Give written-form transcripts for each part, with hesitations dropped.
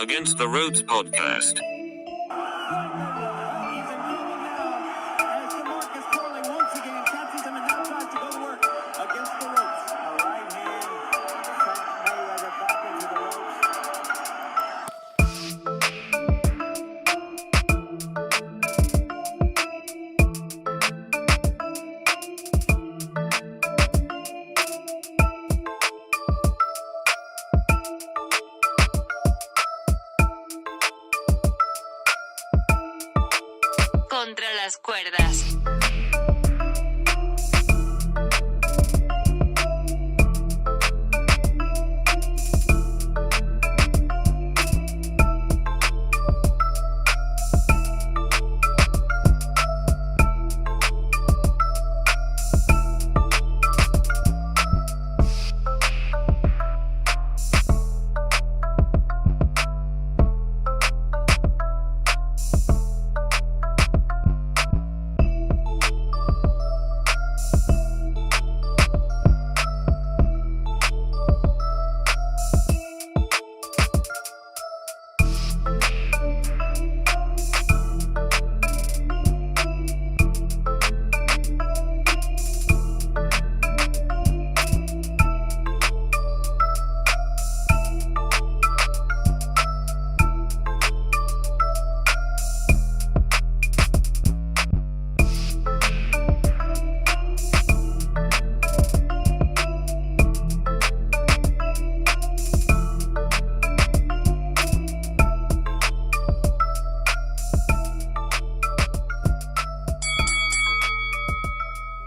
Against the Ropes podcast. Contra las cuerdas.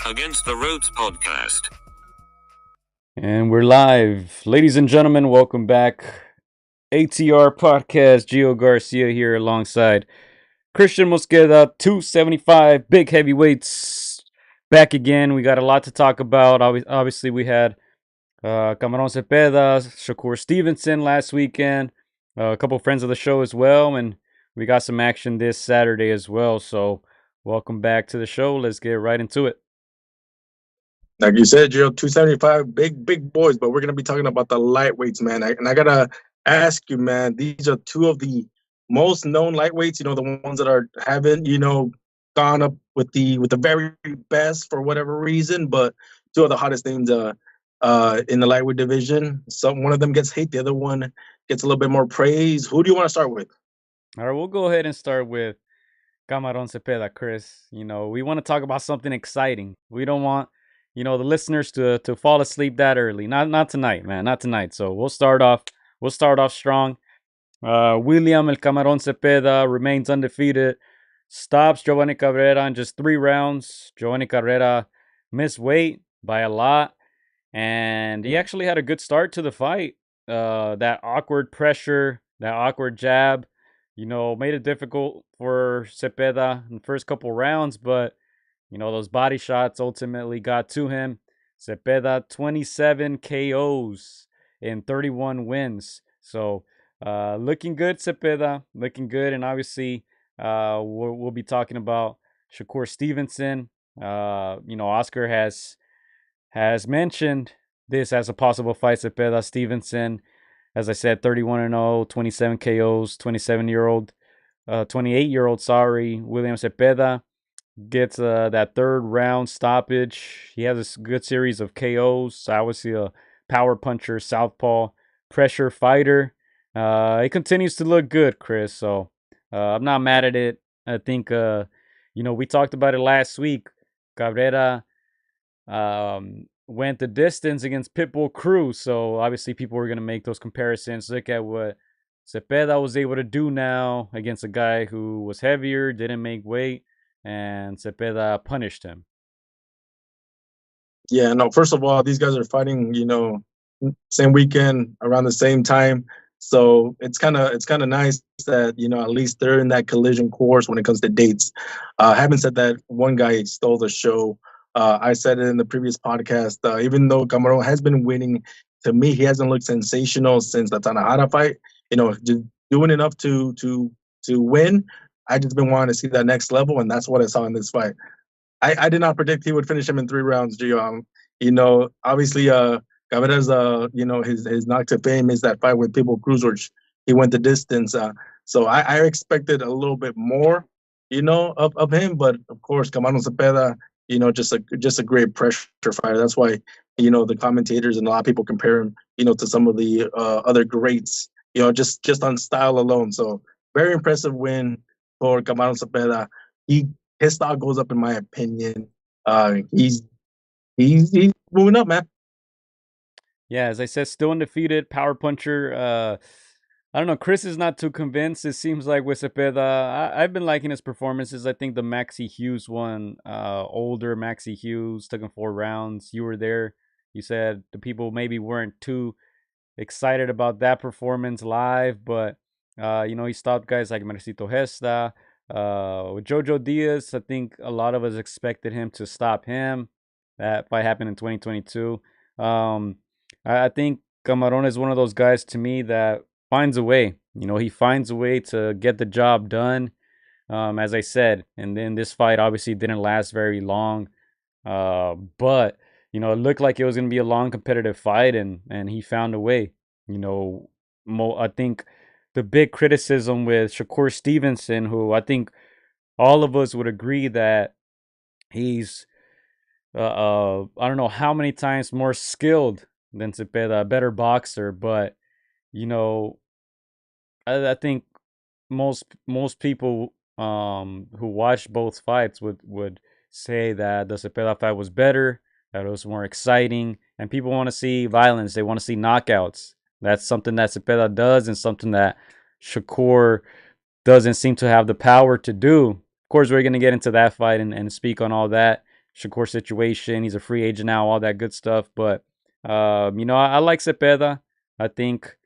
Against the Ropes podcast. And we're live. Ladies and gentlemen, welcome back. AtR podcast, Gio Garcia here alongside Christian Mosqueda, 275 big heavyweights. Back again. We got a lot to talk about. Obviously, we had Camaron Zepeda, Shakur Stevenson last weekend. A couple friends of the show as well. And we got some action this Saturday as well. So welcome back to the show. Let's get right into it. Like you said, Gio, 275, big boys, but we're going to be talking about the lightweights, man. I got to ask you, man, these are two of the most known lightweights, the ones that haven't, gone up with the very best for whatever reason, but two of the hottest names in the lightweight division. One of them gets hate, the other one gets a little bit more praise. Who do you want to start with? All right, we'll go ahead and start with Camaron Zepeda, Chris. We want to talk about something exciting. We don't want the listeners to fall asleep that early. Not tonight, man. Not tonight. So we'll start off strong. William El Camaron Zepeda remains undefeated. Stops Giovanni Cabrera in just 3 rounds. Giovanni Cabrera missed weight by a lot. And he actually had a good start to the fight. That awkward pressure, that awkward jab, made it difficult for Zepeda in the first couple rounds, but those body shots ultimately got to him. Zepeda, 27 KOs in 31 wins. So, looking good, Zepeda. Looking good. And obviously, we'll be talking about Shakur Stevenson. Oscar has mentioned this as a possible fight. Zepeda, Stevenson, as I said, 31-0, 27 KOs, 28-year-old, William Zepeda gets that 3rd round stoppage. He has a good series of KOs. Obviously a power puncher, southpaw, pressure fighter. He continues to look good, Chris. So I'm not mad at it. I think, we talked about it last week. Cabrera went the distance against Pitbull Cruz. So obviously people were going to make those comparisons. Look at what Zepeda was able to do now against a guy who was heavier, didn't make weight. And Zepeda punished him. Yeah, no, first of all, these guys are fighting, same weekend around the same time. So it's kind of nice that, at least they're in that collision course when it comes to dates. Having said that, one guy stole the show. I said it in the previous podcast. Even though Camaron has been winning, to me, he hasn't looked sensational since the Tanahara fight. Just doing enough to win. I just been wanting to see that next level, and that's what I saw in this fight. I did not predict he would finish him in 3 rounds, Gio. Obviously, Cabrera's, his knock to fame is that fight with Pitbull Cruz, which he went the distance. So I expected a little bit more, of him. But of course, Camaron Zepeda, just a great pressure fighter. That's why the commentators and a lot of people compare him, to some of the other greats, just on style alone. So very impressive win for Camaron Zepeda. His stock goes up in my opinion. He's moving up, man. Yeah, as I said, still undefeated, power puncher. I don't know. Chris is not too convinced. It seems like with Cepeda, I've been liking his performances. I think the Maxi Hughes one, older Maxi Hughes, took him 4 rounds. You were there. You said the people maybe weren't too excited about that performance live, but he stopped guys like Marcito Gesta. With Jojo Diaz, I think a lot of us expected him to stop him. That fight happened in 2022. I think Camaron is one of those guys to me that finds a way. He finds a way to get the job done. As I said, and then this fight obviously didn't last very long. But it looked like it was going to be a long competitive fight, and he found a way. I think the big criticism with Shakur Stevenson, who I think all of us would agree that he's I don't know how many times more skilled than Zepeda, a better boxer, but you know I think most people who watched both fights would say that the Cepeda fight was better, that it was more exciting, and people want to see violence. They want to see knockouts. That's something that Cepeda does, and something that Shakur doesn't seem to have the power to do. Of course, we're gonna get into that fight and speak on all that Shakur situation. He's a free agent now, all that good stuff. But I like Cepeda. I think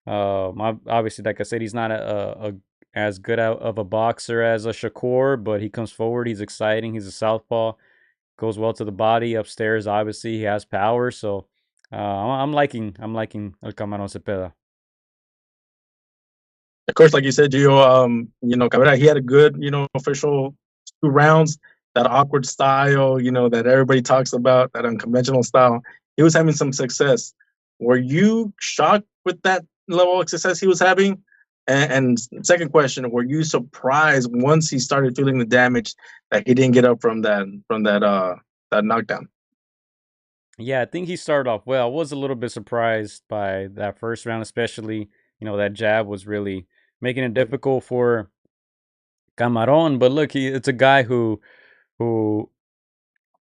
obviously, like I said, he's not a as good of a boxer as a Shakur, but he comes forward. He's exciting. He's a southpaw. Goes well to the body. Upstairs, obviously, he has power. So I'm liking El Camaron Cepeda. Of course, like you said, Gio, Cabrera, he had a good, official 2 rounds. That awkward style, that everybody talks about, that unconventional style. He was having some success. Were you shocked with that level of success he was having? And second question, were you surprised once he started feeling the damage that he didn't get up from that knockdown? Yeah, I think he started off well. I was a little bit surprised by that first round, especially, that jab was really making it difficult for Camaron. But look, it's a guy who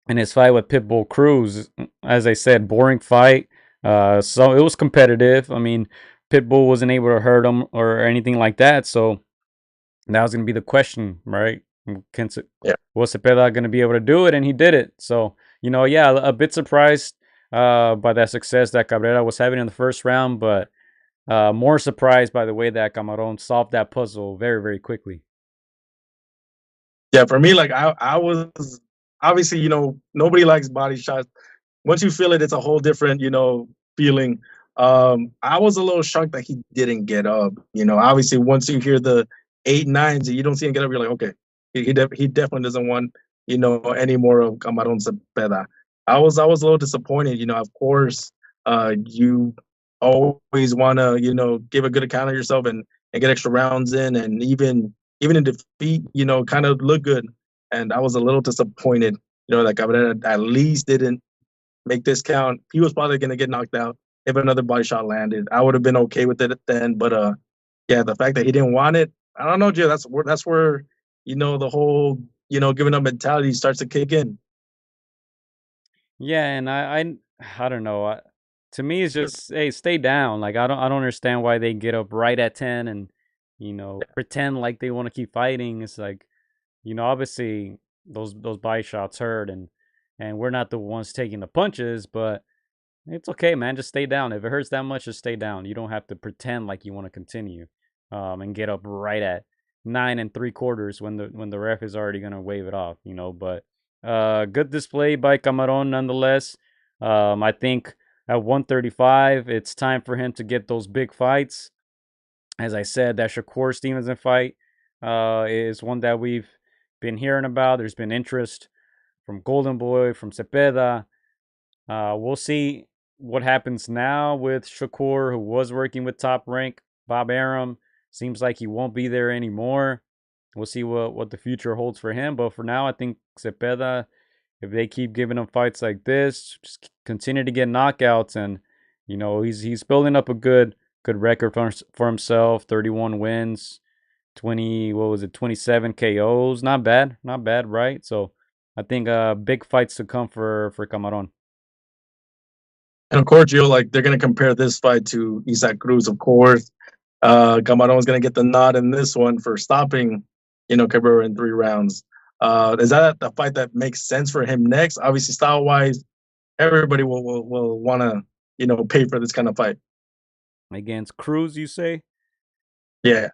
in his fight with Pitbull Cruz, as I said, boring fight. So it was competitive. I mean, Pitbull wasn't able to hurt him or anything like that. So that was going to be the question, right? Yeah. Was Cepeda going to be able to do it? And he did it. So, yeah, a bit surprised by that success that Cabrera was having in the first round, but more surprised by the way that Camaron solved that puzzle very, very quickly. Yeah, for me, like I was obviously, nobody likes body shots. Once you feel it, it's a whole different, feeling. I was a little shocked that he didn't get up. Obviously, once you hear the 8 9s and you don't see him get up, you're like, okay, he definitely doesn't want, any more of Camaron Cepeda. I was a little disappointed. Of course, you always want to, give a good account of yourself and get extra rounds in, and even in defeat, kind of look good. And I was a little disappointed, that Cabrera at least didn't make this count. He was probably going to get knocked out if another body shot landed. I would have been okay with it then. But yeah, the fact that he didn't want it, I don't know, Jay. That's where the whole giving up mentality starts to kick in. Yeah, and I don't know. To me, it's just hey, stay down. Like I don't understand why they get up right at 10 and pretend like they want to keep fighting. It's like obviously those body shots hurt, and we're not the ones taking the punches, but it's okay, man. Just stay down. If it hurts that much, just stay down. You don't have to pretend like you want to continue, and get up right at 9 3/4 when the ref is already gonna wave it off. But good display by Camaron nonetheless. I think at 135, it's time for him to get those big fights. As I said, that Shakur Stevenson fight is one that we've been hearing about. There's been interest from Golden Boy, from Cepeda. We'll see what happens now with Shakur, who was working with Top Rank. Bob Arum seems like he won't be there anymore. We'll see what the future holds for him. But for now, I think Zepeda, if they keep giving him fights like this, just continue to get knockouts, and he's building up a good record for himself. 31 wins, 27 KOs. Not bad, right? So I think big fights to come for Camaron. And of course, like they're gonna compare this fight to Isaac Cruz, of course. Camaron's gonna get the nod in this one for stopping, Cabrera in 3 rounds. Is that a fight that makes sense for him next? Obviously, style wise, everybody will want to, pay for this kind of fight. Against Cruz, you say? Yeah.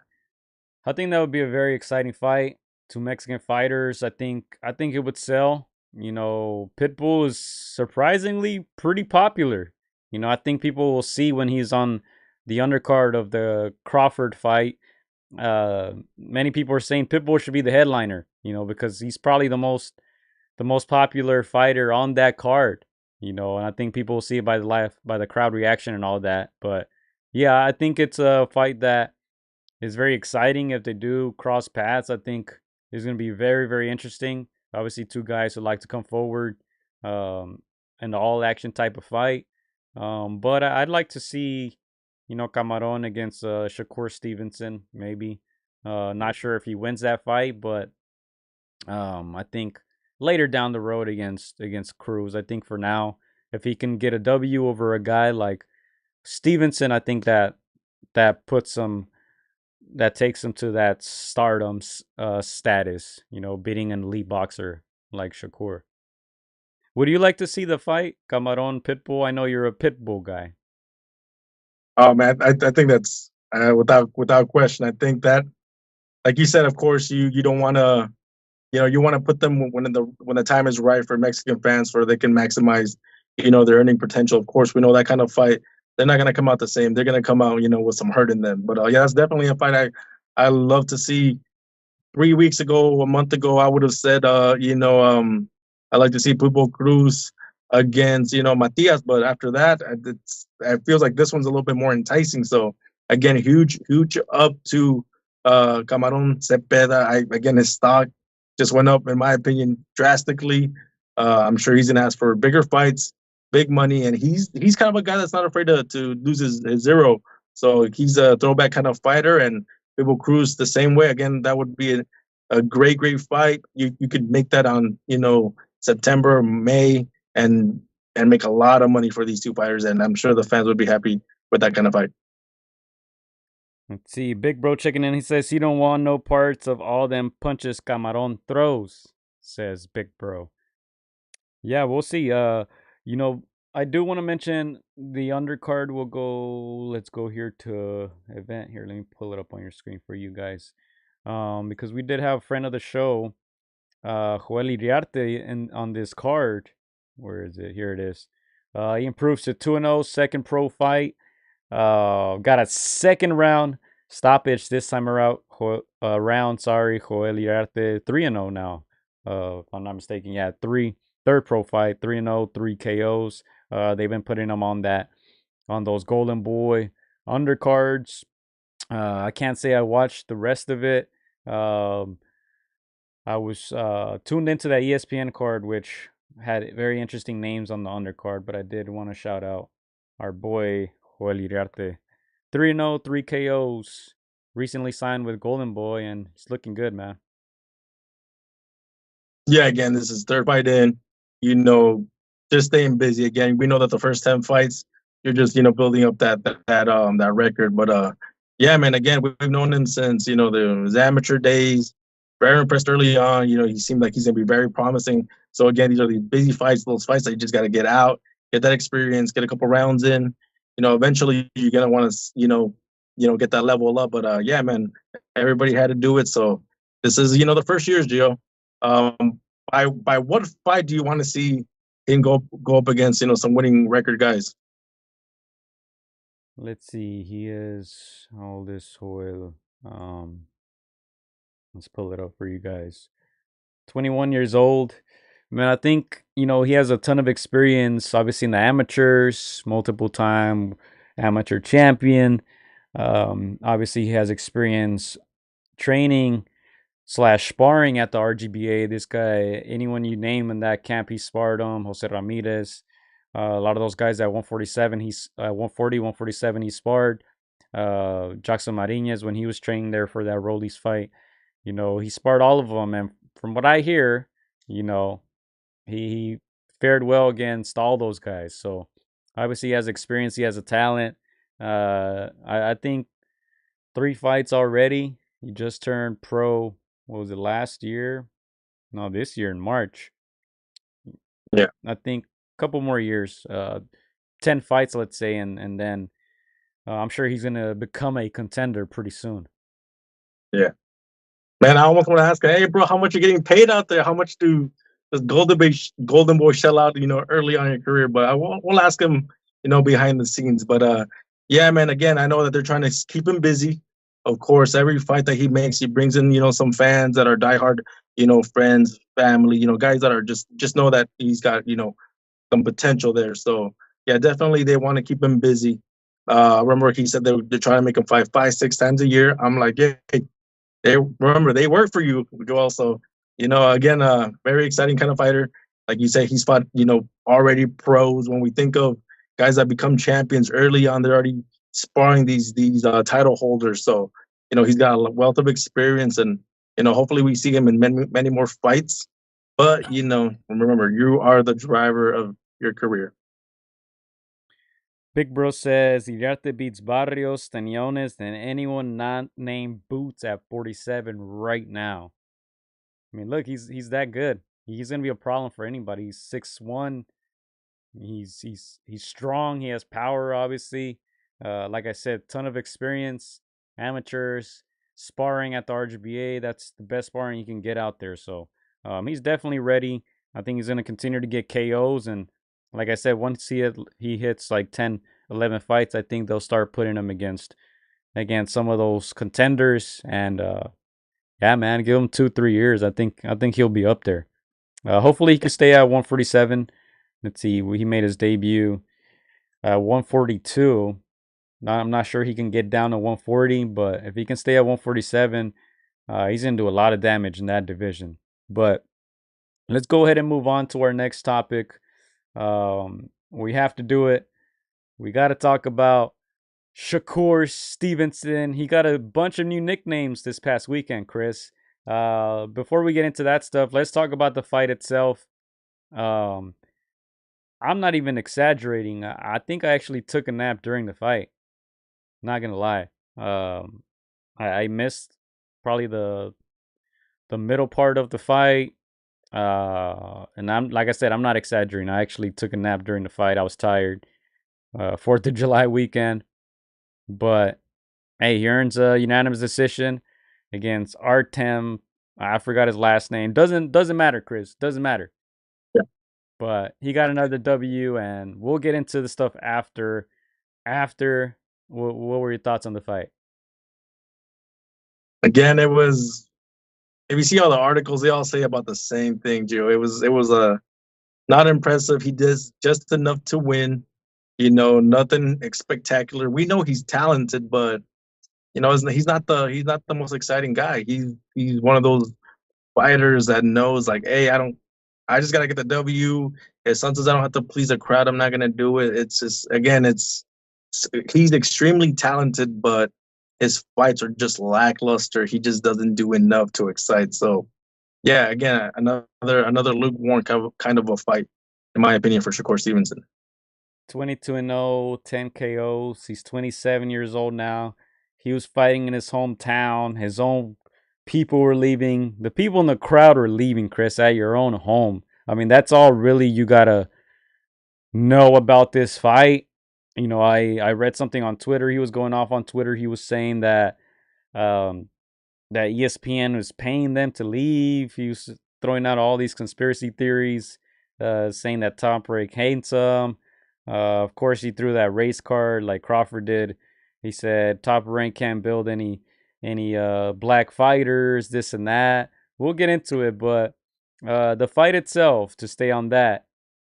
I think that would be a very exciting fight. Two Mexican fighters. I think it would sell. Pitbull is surprisingly pretty popular. I think people will see when he's on the undercard of the Crawford fight. Many people are saying Pitbull should be the headliner, because he's probably the most popular fighter on that card, and I think people will see it by the crowd reaction and all that. But yeah, I think it's a fight that is very exciting. If they do cross paths, I think it's going to be very, very interesting. Obviously, two guys who like to come forward, in the all action type of fight. But I'd like to see, Camaron against Shakur Stevenson, maybe. Not sure if he wins that fight, but I think later down the road against Cruz. I think for now, if he can get a W over a guy like Stevenson, I think that puts him, that takes him to that stardom status, beating an elite boxer like Shakur. Would you like to see the fight, Camaron Pitbull? I know you're a Pitbull guy. Oh man, I think that's without question. I think that, like you said, of course, you don't want to, you want to put them when the time is right for Mexican fans, for they can maximize, their earning potential. Of course, we know that kind of fight, they're not going to come out the same. They're going to come out, with some hurt in them. But yeah, that's definitely a fight I love to see. 3 weeks ago, a month ago, I would have said, I like to see Pitbull Cruz against, Matias. But after that, it feels like this one's a little bit more enticing. So again, huge up to Camaron Zepeda. Again, his stock just went up, in my opinion, drastically. I'm sure he's gonna ask for bigger fights, big money, and he's kind of a guy that's not afraid to lose his zero. So he's a throwback kind of fighter, and Pitbull Cruz the same way. Again, that would be a great fight. You could make that on September, May, and make a lot of money for these two fighters, and I'm sure the fans would be happy with that kind of fight. Let's see, Big Bro checking in. He says he don't want no parts of all them punches Camaron throws, says Big Bro. Yeah, we'll see. I do want to mention the undercard will go. Let's go here to event here. Let me pull it up on your screen for you guys. Because we did have a friend of the show, Joel Iriarte, on this card. Where is it? Here it is. He improves to 2-0, second pro fight. Got a second round stoppage this time around. Joel Iriarte 3-0 now. If I'm not mistaken, yeah, third pro fight, 3-0, 3 KOs. They've been putting him on those Golden Boy undercards. I can't say I watched the rest of it. I was tuned into that ESPN card, which had very interesting names on the undercard, but I did want to shout out our boy Joel Iriarte. 3-0, 3 KOs. Recently signed with Golden Boy, and he's looking good, man. Yeah, again, this is third fight in. Just staying busy. Again, we know that the first 10 fights, you're just building up that record. But yeah, man. Again, we've known him since his amateur days. Very impressed early on. He seemed like he's gonna be very promising. So again, these are these busy fights, those fights that you just got to get out, get that experience, get a couple rounds in. Eventually you're gonna want to get that level up. But yeah, man, everybody had to do it. So this is the first years, Gio. By what fight do you want to see him go up against some winning record guys? Let's see. He is, how old is Joel? Let's pull it up for you guys. 21 years old. Man, I think he has a ton of experience. Obviously in the amateurs, multiple time amateur champion. Obviously, he has experience training slash sparring at the RGBA. This guy, anyone you name in that camp, he sparred him. Jose Ramirez, a lot of those guys at 147, he's 140, 147, he sparred. Jackson Mariñez when he was training there for that Rollies fight, he sparred all of them, and from what I hear, you know, he fared well against all those guys. So obviously he has experience, he has a talent. I think 3 fights already. He just turned pro. What was it, last year? No, this year in March. Yeah. I think a couple more years. 10 fights, let's say, and then I'm sure he's gonna become a contender pretty soon. Yeah. Man, I almost want to ask, hey, bro, how much you getting paid out there? How much does Golden Boy shell out, early on in your career? But we'll ask him, behind the scenes. But yeah, man. Again, I know that they're trying to keep him busy. Of course, every fight that he makes, he brings in, some fans that are diehard, friends, family, guys that are just know that he's got, some potential there. So yeah, definitely they want to keep him busy. I remember he said they're trying to make him fight 5-6 times a year. I'm like, yeah, they work for you, Joel. So, again, very exciting kind of fighter. Like you say, he's fought, already pros. When we think of guys that become champions early on, they're already sparring these title holders. So, he's got a wealth of experience, and hopefully we see him in many more fights. But remember, you are the driver of your career. Big Bro says Iriarte beats Barrios, Staniones, and anyone not named Boots at 47 right now. I mean, look, he's that good. He's gonna be a problem for anybody. He's 6'1". He's strong. He has power, obviously. Like I said, ton of experience, amateurs, sparring at the RGBA. That's the best sparring you can get out there. So he's definitely ready. I think he's gonna continue to get KOs, and like I said, once he hits like 10, 11 fights, I think they'll start putting him against some of those contenders. And yeah, man, give him 2, 3 years. I think he'll be up there. Hopefully, he can stay at 147. Let's see, he made his debut at 142. I'm not sure he can get down to 140, but if he can stay at 147, he's going to do a lot of damage in that division. But let's go ahead and move on to our next topic. We have to do it. We got to talk about Shakur Stevenson. He got a bunch of new nicknames this past weekend, Chris. Before we get into that stuff, let's talk about the fight itself. I'm not even exaggerating. I think I actually took a nap during the fight. Not gonna lie. I missed probably the middle part of the fight. And I'm like I said, I'm not exaggerating. I actually took a nap during the fight. I was tired. 4th of July weekend. But hey, he earns a unanimous decision against Artem. I forgot his last name. Doesn't matter, Chris. Doesn't matter. Yeah. But he got another W, and we'll get into the stuff after. What were your thoughts on the fight? Again, it was. If you see all the articles, they all say about the same thing, Joe. It was not impressive. He did just enough to win. Nothing spectacular. We know he's talented, but he's not the most exciting guy. He's one of those fighters that knows, like, hey, I just gotta get the W. If sometimes I don't have to please a crowd, I'm not gonna do it. It's just, again, he's extremely talented, but his fights are just lackluster. He just doesn't do enough to excite. So yeah, again, another lukewarm kind of a fight, in my opinion, for Shakur Stevenson. 22-0, 10 KOs. He's 27 years old now. He was fighting in his hometown. His own people were leaving. The people in the crowd were leaving, Chris, at your own home. I mean, that's all really you got to know about this fight. I read something on Twitter. He was going off on Twitter. He was saying that that ESPN was paying them to leave. He was throwing out all these conspiracy theories, saying that Top Rank hates him. Of course, he threw that race card like Crawford did. He said Top Rank can't build any black fighters, this and that. We'll get into it, but the fight itself, to stay on that,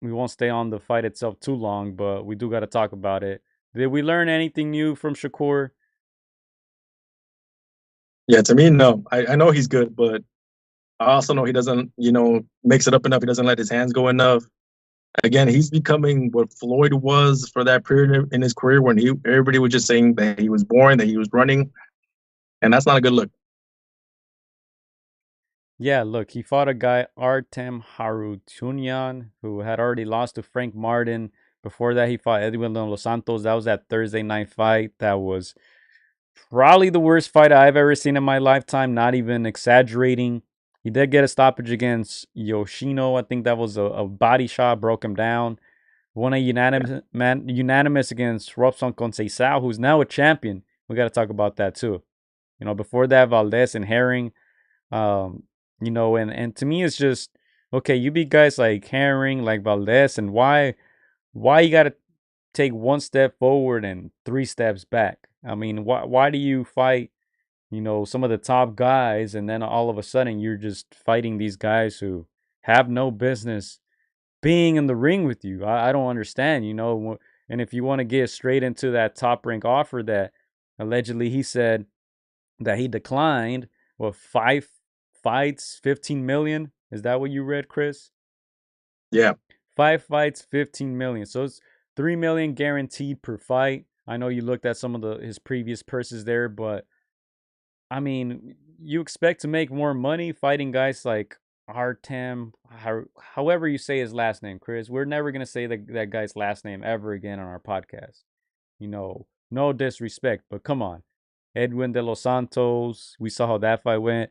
we won't stay on the fight itself too long, but we do got to talk about it. Did we learn anything new from Shakur? Yeah, to me, no. I know he's good, but I also know he doesn't, mix it up enough. He doesn't let his hands go enough. Again, he's becoming what Floyd was for that period in his career when everybody was just saying that he was boring, that he was running, and that's not a good look. Yeah, look, he fought a guy, Artem Harutyunyan, who had already lost to Frank Martin. Before that, he fought Edwin Los Santos. That was that Thursday night fight. That was probably the worst fight I've ever seen in my lifetime, not even exaggerating. He did get a stoppage against Yoshino. I think that was a body shot, broke him down. Won a unanimous against Robson Conceição, who's now a champion. We got to talk about that too. Before that, Valdez and Herring. Um, and to me, it's just okay. You beat guys like Herring, like Valdez, and why you got to take one step forward and three steps back? I mean, why do you fight, some of the top guys, and then all of a sudden you're just fighting these guys who have no business being in the ring with you? I don't understand, And if you want to get straight into that top rank offer that allegedly he said that he declined, well, 5 fights, 15 million. Is that what you read, Chris? Yeah. 5 fights, 15 million. So it's 3 million guaranteed per fight. I know you looked at some of his previous purses there, but I mean, you expect to make more money fighting guys like Artem, however you say his last name, Chris. We're never gonna say that guy's last name ever again on our podcast. No disrespect, but come on. Edwin de los Santos, we saw how that fight went.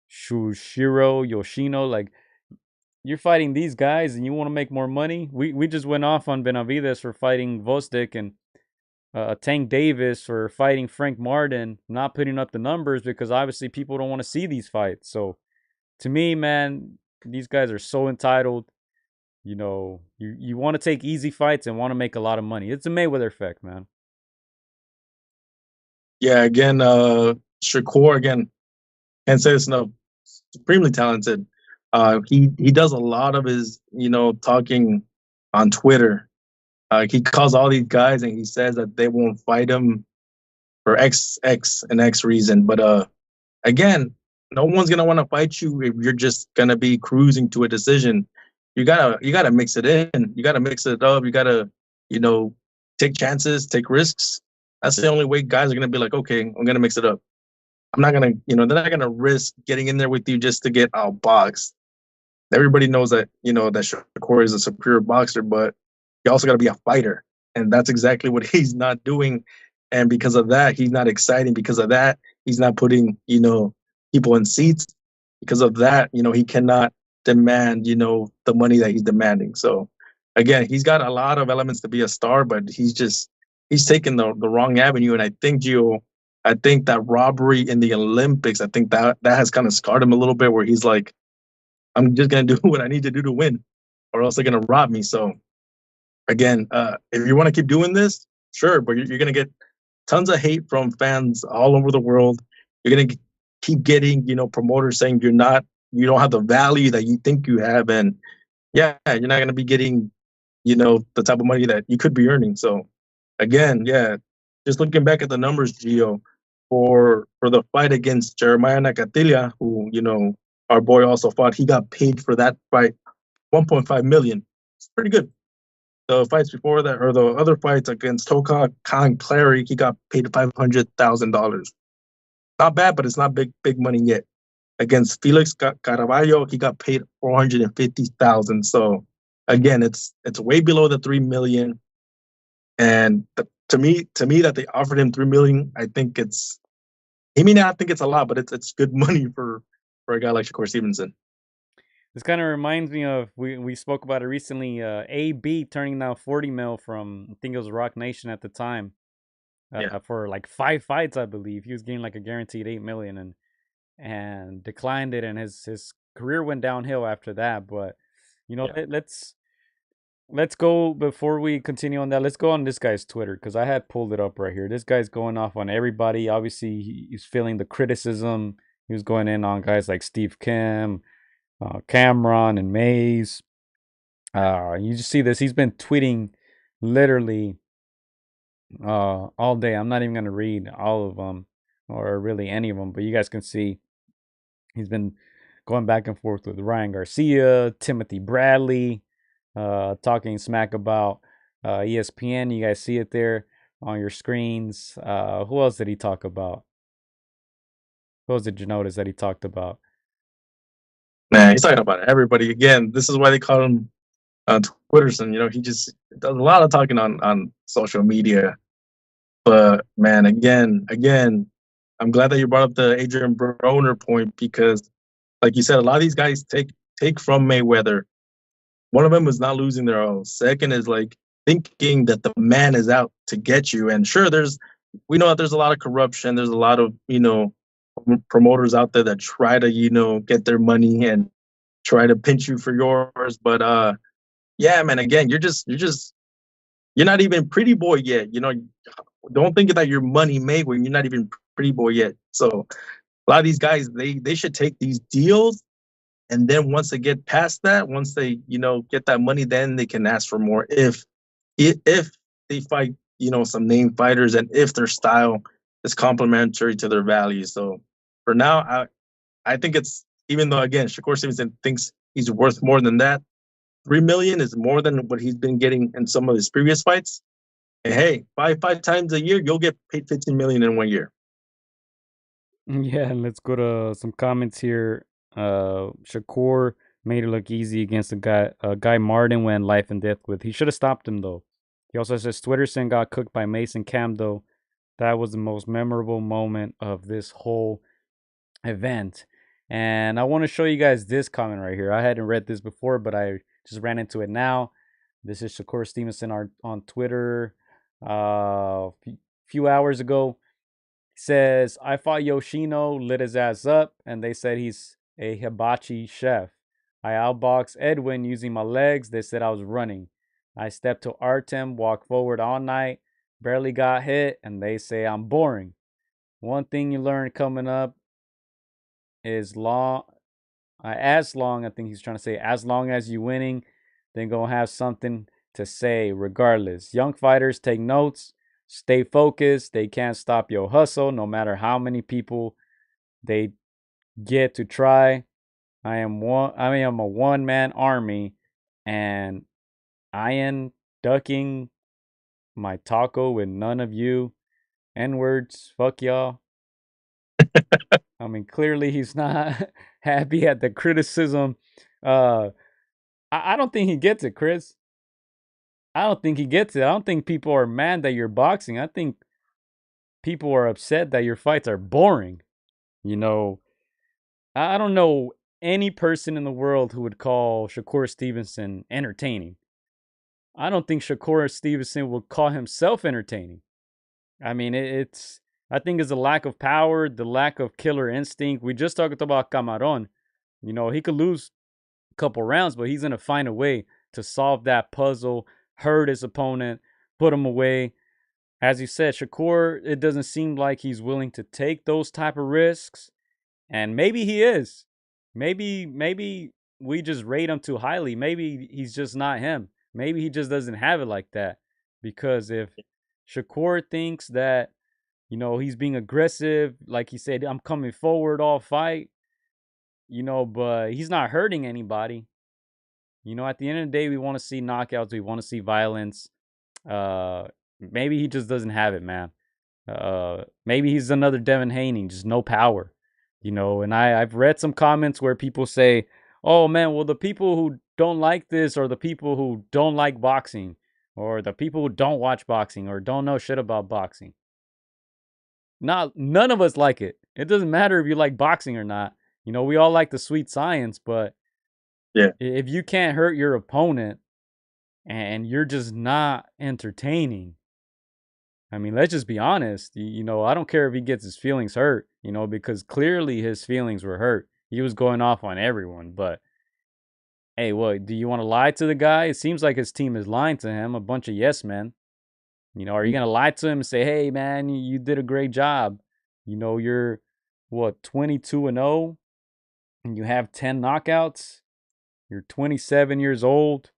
Shushiro Yoshino, like you're fighting these guys and you want to make more money. We just went off on Benavides for fighting Vostik and Tank Davis for fighting Frank Martin, not putting up the numbers because obviously people don't want to see these fights. So to me, man, these guys are so entitled. You want to take easy fights and want to make a lot of money. It's a Mayweather effect, man. Yeah, again, Shakur, again, can't say it's enough. Supremely talented. He does a lot of his, talking on Twitter. He calls all these guys and he says that they won't fight him for X and X reason. But again, no one's gonna want to fight you if you're just gonna be cruising to a decision. You gotta mix it in. You gotta mix it up. You gotta, take chances, take risks. That's the only way guys are gonna be like, okay, I'm gonna mix it up. I'm not gonna, they're not gonna risk getting in there with you just to get outboxed. Everybody knows that, that Shakur is a superior boxer, but you also got to be a fighter. And that's exactly what he's not doing. And because of that, he's not exciting. Because of that, he's not putting, people in seats. Because of that, he cannot demand, the money that he's demanding. So again, he's got a lot of elements to be a star, but he's taken the wrong avenue. And I think, I think that robbery in the Olympics, I think that has kind of scarred him a little bit where he's like, I'm just going to do what I need to do to win or else they're going to rob me. So again, if you want to keep doing this, sure, but you're going to get tons of hate from fans all over the world. You're going to keep getting, promoters saying you don't have the value that you think you have. And yeah, you're not going to be getting, the type of money that you could be earning. So again, yeah, just looking back at the numbers, Gio, for the fight against Jeremiah Nakatilia, who, our boy also fought, he got paid for that fight 1.5 million. It's pretty good. The fights before that, or the other fights against Toka Khan Clary, he got paid $500,000. Not bad, but it's not big money yet. Against Felix Caraballo, he got paid $450,000. So again, it's way below the 3 million. And to me, that they offered him 3 million, I think he may not think it's a lot, but it's good money for a guy like Shakur Stevenson. This kind of reminds me of we spoke about it recently. AB turning down 40 mil from, I think it was Rock Nation at the time, for like 5 fights, I believe. He was getting like a guaranteed 8 million and declined it, and his career went downhill after that. But let's go, before we continue on that. Let's go on this guy's Twitter because I had pulled it up right here. This guy's going off on everybody. Obviously, he's feeling the criticism. He was going in on guys like Steve Kim, Camaron and Mays. You just see this. He's been tweeting literally all day. I'm not even going to read all of them. or really any of them. But you guys can see he's been going back and forth with Ryan Garcia, Timothy Bradley, talking smack about ESPN. You guys see it there on your screens. Who else did he talk about? Who else did you notice that he talked about? Man, he's talking about everybody. Again, this is why they call him Twitterson. He just does a lot of talking on social media. But man, again, I'm glad that you brought up the Adrian Broner point, because, like you said, a lot of these guys take from Mayweather. One of them is not losing their own. Second is like thinking that the man is out to get you. And sure, we know that there's a lot of corruption. There's a lot of promoters out there that try to get their money and try to pinch you for yours. But yeah, man, again, you're not even pretty boy yet. Don't think that you're money made when you're not even pretty boy yet. So a lot of these guys, they should take these deals, and then once they get past that, once they get that money, then they can ask for more. If they fight some name fighters, and if their style is complementary to their values. So for now, I think it's, even though again Shakur Stevenson thinks he's worth more than that, $3 million is more than what he's been getting in some of his previous fights. And hey, five times a year, you'll get paid $15 million in 1 year. Yeah, and let's go to some comments here. Shakur made it look easy against a guy Martin went life and death with. He should have stopped him though. He also says Twitterson got cooked by Mason Cam though. That was the most memorable moment of this whole event. And I want to show you guys this comment right here. I hadn't read this before, but I just ran into it now. This is Shakur Stevenson on Twitter a few hours ago. Says, I fought Yoshino, lit his ass up, and they said he's a hibachi chef. I outboxed Edwin using my legs. They said I was running. I stepped to Artem, walked forward all night, barely got hit, and they say I'm boring. One thing you learn coming up is as long, I think he's trying to say, as long as you winning, then gonna have something to say regardless. Young fighters take notes. Stay focused. They can't stop your hustle no matter how many people they get to try. I am a one-man army, and I am ducking my taco with none of you. N-words, fuck y'all. I mean, clearly he's not happy at the criticism. I don't think he gets it, Chris. I don't think he gets it. I don't think people are mad that you're boxing. I think people are upset that your fights are boring. I don't know any person in the world who would call Shakur Stevenson entertaining. I don't think Shakur Stevenson would call himself entertaining. I mean, I think it's the lack of power, the lack of killer instinct. We just talked about Camaron. He could lose a couple rounds, but he's going to find a way to solve that puzzle, hurt his opponent, put him away. As you said, Shakur, it doesn't seem like he's willing to take those type of risks. And maybe he is. Maybe we just rate him too highly. Maybe he's just not him. Maybe he just doesn't have it like that. Because if Shakur thinks that, he's being aggressive, like he said, I'm coming forward all fight, but he's not hurting anybody. At the end of the day, we want to see knockouts. We want to see violence. Maybe he just doesn't have it, man. Maybe he's another Devin Haney, just no power. And I've read some comments where people say, oh man, well, the people who don't like this are the people who don't like boxing, or the people who don't watch boxing or don't know shit about boxing. None of us like it. It doesn't matter if you like boxing or not. We all like the sweet science, but yeah, if you can't hurt your opponent and you're just not entertaining, I mean, let's just be honest. I don't care if he gets his feelings hurt, because clearly his feelings were hurt. He was going off on everyone, but hey, what, do you want to lie to the guy? It seems like his team is lying to him, a bunch of yes men. Are you going to lie to him and say, hey, man, you did a great job. You're, 22-0, and you have 10 knockouts. You're 27 years old.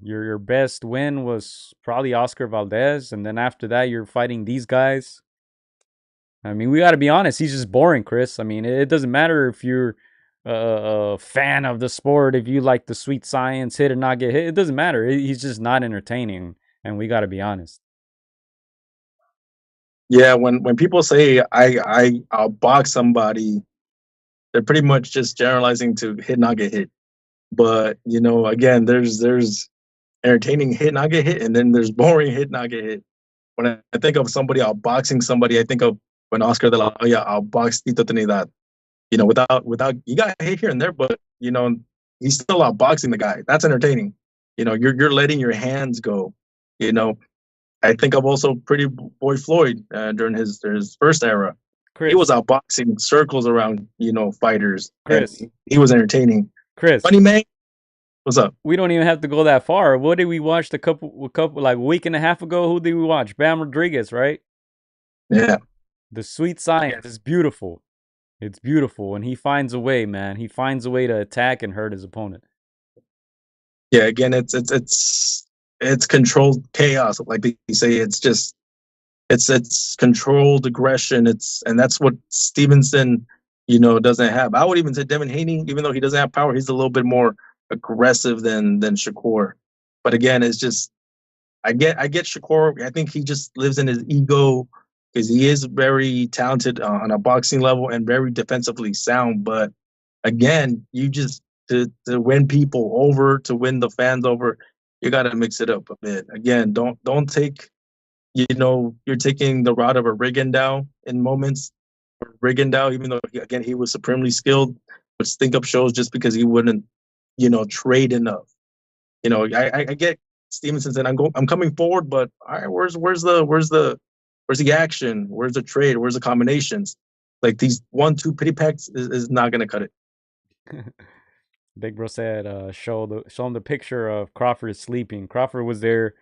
Your best win was probably Oscar Valdez, and then after that, you're fighting these guys. I mean, we got to be honest. He's just boring, Chris. I mean, it doesn't matter if you're a fan of the sport, if you like the sweet science, hit or not get hit. It doesn't matter. He's just not entertaining, and we got to be honest. Yeah, when people say I'll box somebody, they're pretty much just generalizing to hit not get hit. But again, there's entertaining hit not get hit, and then there's boring hit not get hit. When I think of somebody outboxing somebody, I think of when Oscar de la Hoya outboxed Tito Trinidad. Without he got hit here and there, but he's still outboxing the guy. That's entertaining. You're letting your hands go. I think of also Pretty Boy Floyd during his first era. He was Chris, outboxing circles around fighters, and Chris, he was entertaining. Chris. Money Man, what's up? We don't even have to go that far. What did we watch like a week and a half ago? Who did we watch? Bam Rodriguez, right? Yeah, The sweet science is beautiful. It's beautiful, and he finds a way, man. He finds a way to attack and hurt his opponent. yeah. Again, it's controlled chaos. Like you say, it's controlled aggression. And that's what Stevenson, doesn't have. I would even say Devin Haney, even though he doesn't have power, he's a little bit more aggressive than Shakur. But again, it's just I get Shakur. I think he just lives in his ego because he is very talented on a boxing level and very defensively sound. But again, you just to win people over, to win the fans over, you got to mix it up a bit. Again, don't take you're taking the route of a Rigondeaux in moments. Rigondeaux, even though he was supremely skilled, would stink up shows just because he wouldn't trade enough. I get Stevenson said I'm coming forward, but all right, where's the action? Where's the trade? Where's the combinations? Like these 1-2 pity packs is not gonna cut it. Big Bro said, show him the picture of Crawford sleeping. Crawford was there.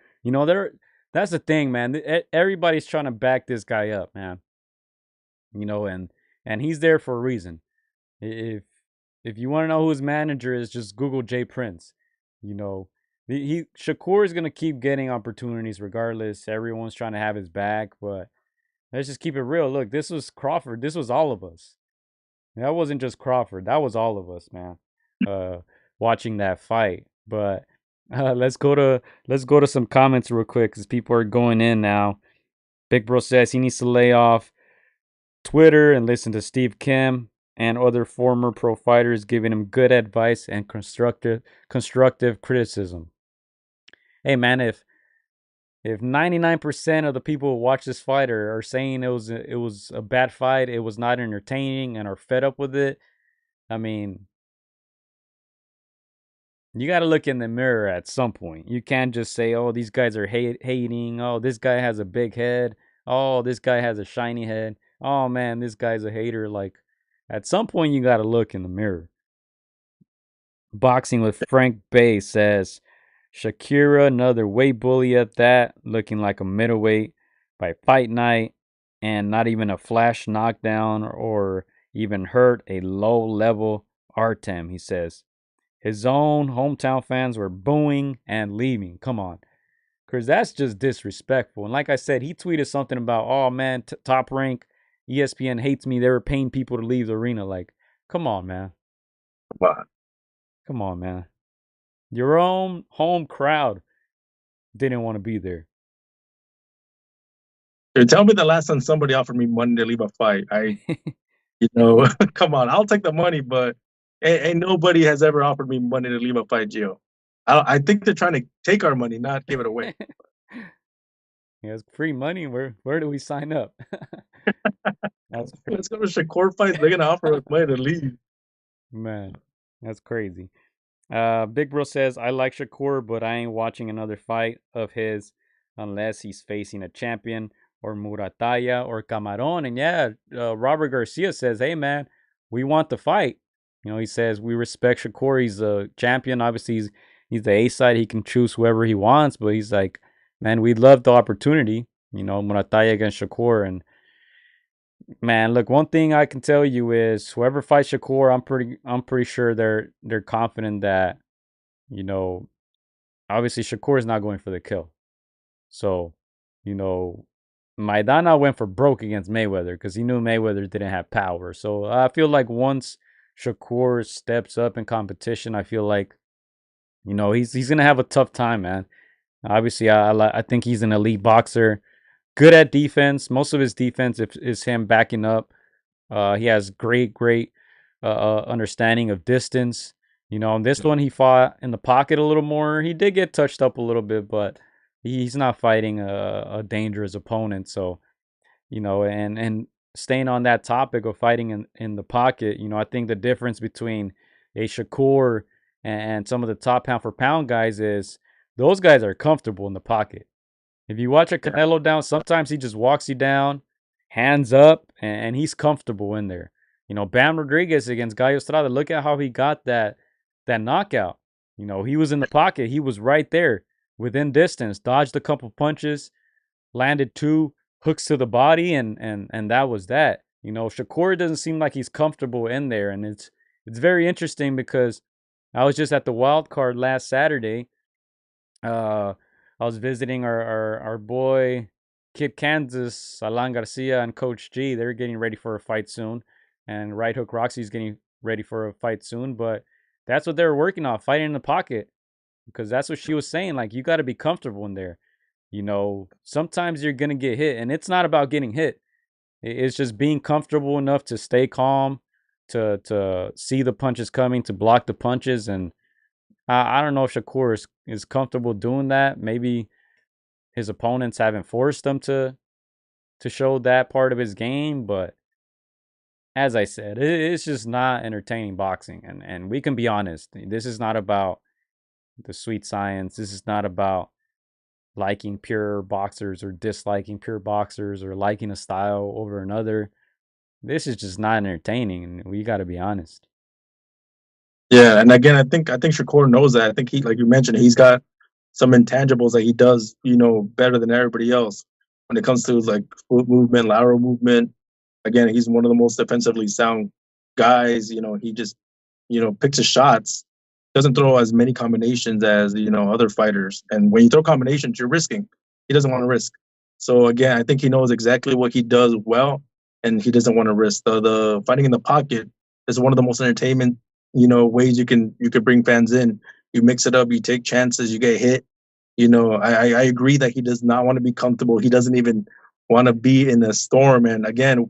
That's the thing, man. Everybody's trying to back this guy up, man. And he's there for a reason. If you want to know who his manager is, just Google Jay Prince. Shakur is gonna keep getting opportunities regardless. Everyone's trying to have his back, but let's just keep it real. Look, this was Crawford. This was all of us. That wasn't just Crawford. That was all of us, man. Watching that fight. But let's go to some comments real quick because people are going in now. Big Bro says he needs to lay off Twitter and listen to Steve Kim and other former pro fighters giving him good advice and constructive criticism. Hey man, if 99% of the people who watch this fight are saying it was a bad fight, it was not entertaining, and are fed up with it, I mean, you got to look in the mirror at some point. You can't just say, oh, these guys are hating. Oh, this guy has a big head. Oh, this guy has a shiny head. Oh, man, this guy's a hater. Like, at some point, you got to look in the mirror. Boxing with Frank Bay says, Shakira, another weight bully at that, looking like a middleweight by fight night, and not even a flash knockdown or even hurt a low-level Artem, he says. His own hometown fans were booing and leaving. Come on. Because that's just disrespectful. And like I said, he tweeted something about, oh, man, Top Rank, ESPN hates me. They were paying people to leave the arena. Like, come on, man. Come on, man. Your own home crowd didn't want to be there. Dude, tell me the last time somebody offered me money to leave a fight. Come on, I'll take the money, but ain't nobody has ever offered me money to leave a fight, Gio. I think they're trying to take our money, not give it away. Yeah, it's free money. Where do we sign up? Let's go to Shakur fights. They're gonna offer us money to leave. Man, that's crazy. Big Bro says, I like Shakur, but I ain't watching another fight of his unless he's facing a champion or Murataya or Camaron. And yeah, Robert Garcia says, hey, man, we want the fight. He says, we respect Shakur. He's a champion. Obviously, he's the A side. He can choose whoever he wants. But he's like, man, we'd love the opportunity. Murataya against Shakur. And man, look, one thing I can tell you is whoever fights Shakur, I'm pretty sure they're confident that, obviously Shakur is not going for the kill. So, Maidana went for broke against Mayweather because he knew Mayweather didn't have power. So I feel like once Shakur steps up in competition, I feel like he's gonna have a tough time, man. Obviously, I think he's an elite boxer, good at defense. Most of his defense is him backing up. He has great understanding of distance. On this one, he fought in the pocket a little more. He did get touched up a little bit, but he's not fighting a dangerous opponent. So, and staying on that topic of fighting in the pocket, I think the difference between a Shakur and some of the top pound for pound guys is those guys are comfortable in the pocket. If you watch a Canelo down, sometimes he just walks you down, hands up, and he's comfortable in there. Bam Rodriguez against Gallo Estrada, look at how he got that knockout. He was in the pocket. He was right there within distance, dodged a couple punches, landed 2 hooks to the body, and that was that. Shakur doesn't seem like he's comfortable in there, and it's very interesting because I was just at the wild card last Saturday. I was visiting our boy Kid Kansas, Alan Garcia, and Coach G. They're getting ready for a fight soon, and Right Hook Roxy's getting ready for a fight soon. But that's what they're working on, fighting in the pocket, because that's what she was saying. Like, you got to be comfortable in there. Sometimes you're gonna get hit, and it's not about getting hit. It's just being comfortable enough to stay calm, to see the punches coming, to block the punches, and I don't know if Shakur is comfortable doing that. Maybe his opponents haven't forced him to show that part of his game, but as I said, it's just not entertaining boxing. And we can be honest, this is not about the sweet science. This is not about liking pure boxers or disliking pure boxers or liking a style over another. This is just not entertaining, and we got to be honest. Yeah, and again, I think Shakur knows that. I think he, like you mentioned, he's got some intangibles that he does, better than everybody else when it comes to like foot movement, lateral movement. Again, he's one of the most defensively sound guys. He just, picks his shots. Doesn't throw as many combinations as other fighters. And when you throw combinations, you're risking. He doesn't want to risk. So again, I think he knows exactly what he does well, and he doesn't want to risk. The fighting in the pocket is one of the most entertainment ways you could bring fans in. You mix it up, you take chances, you get hit. I agree that he does not want to be comfortable. He doesn't even want to be in a storm. And again,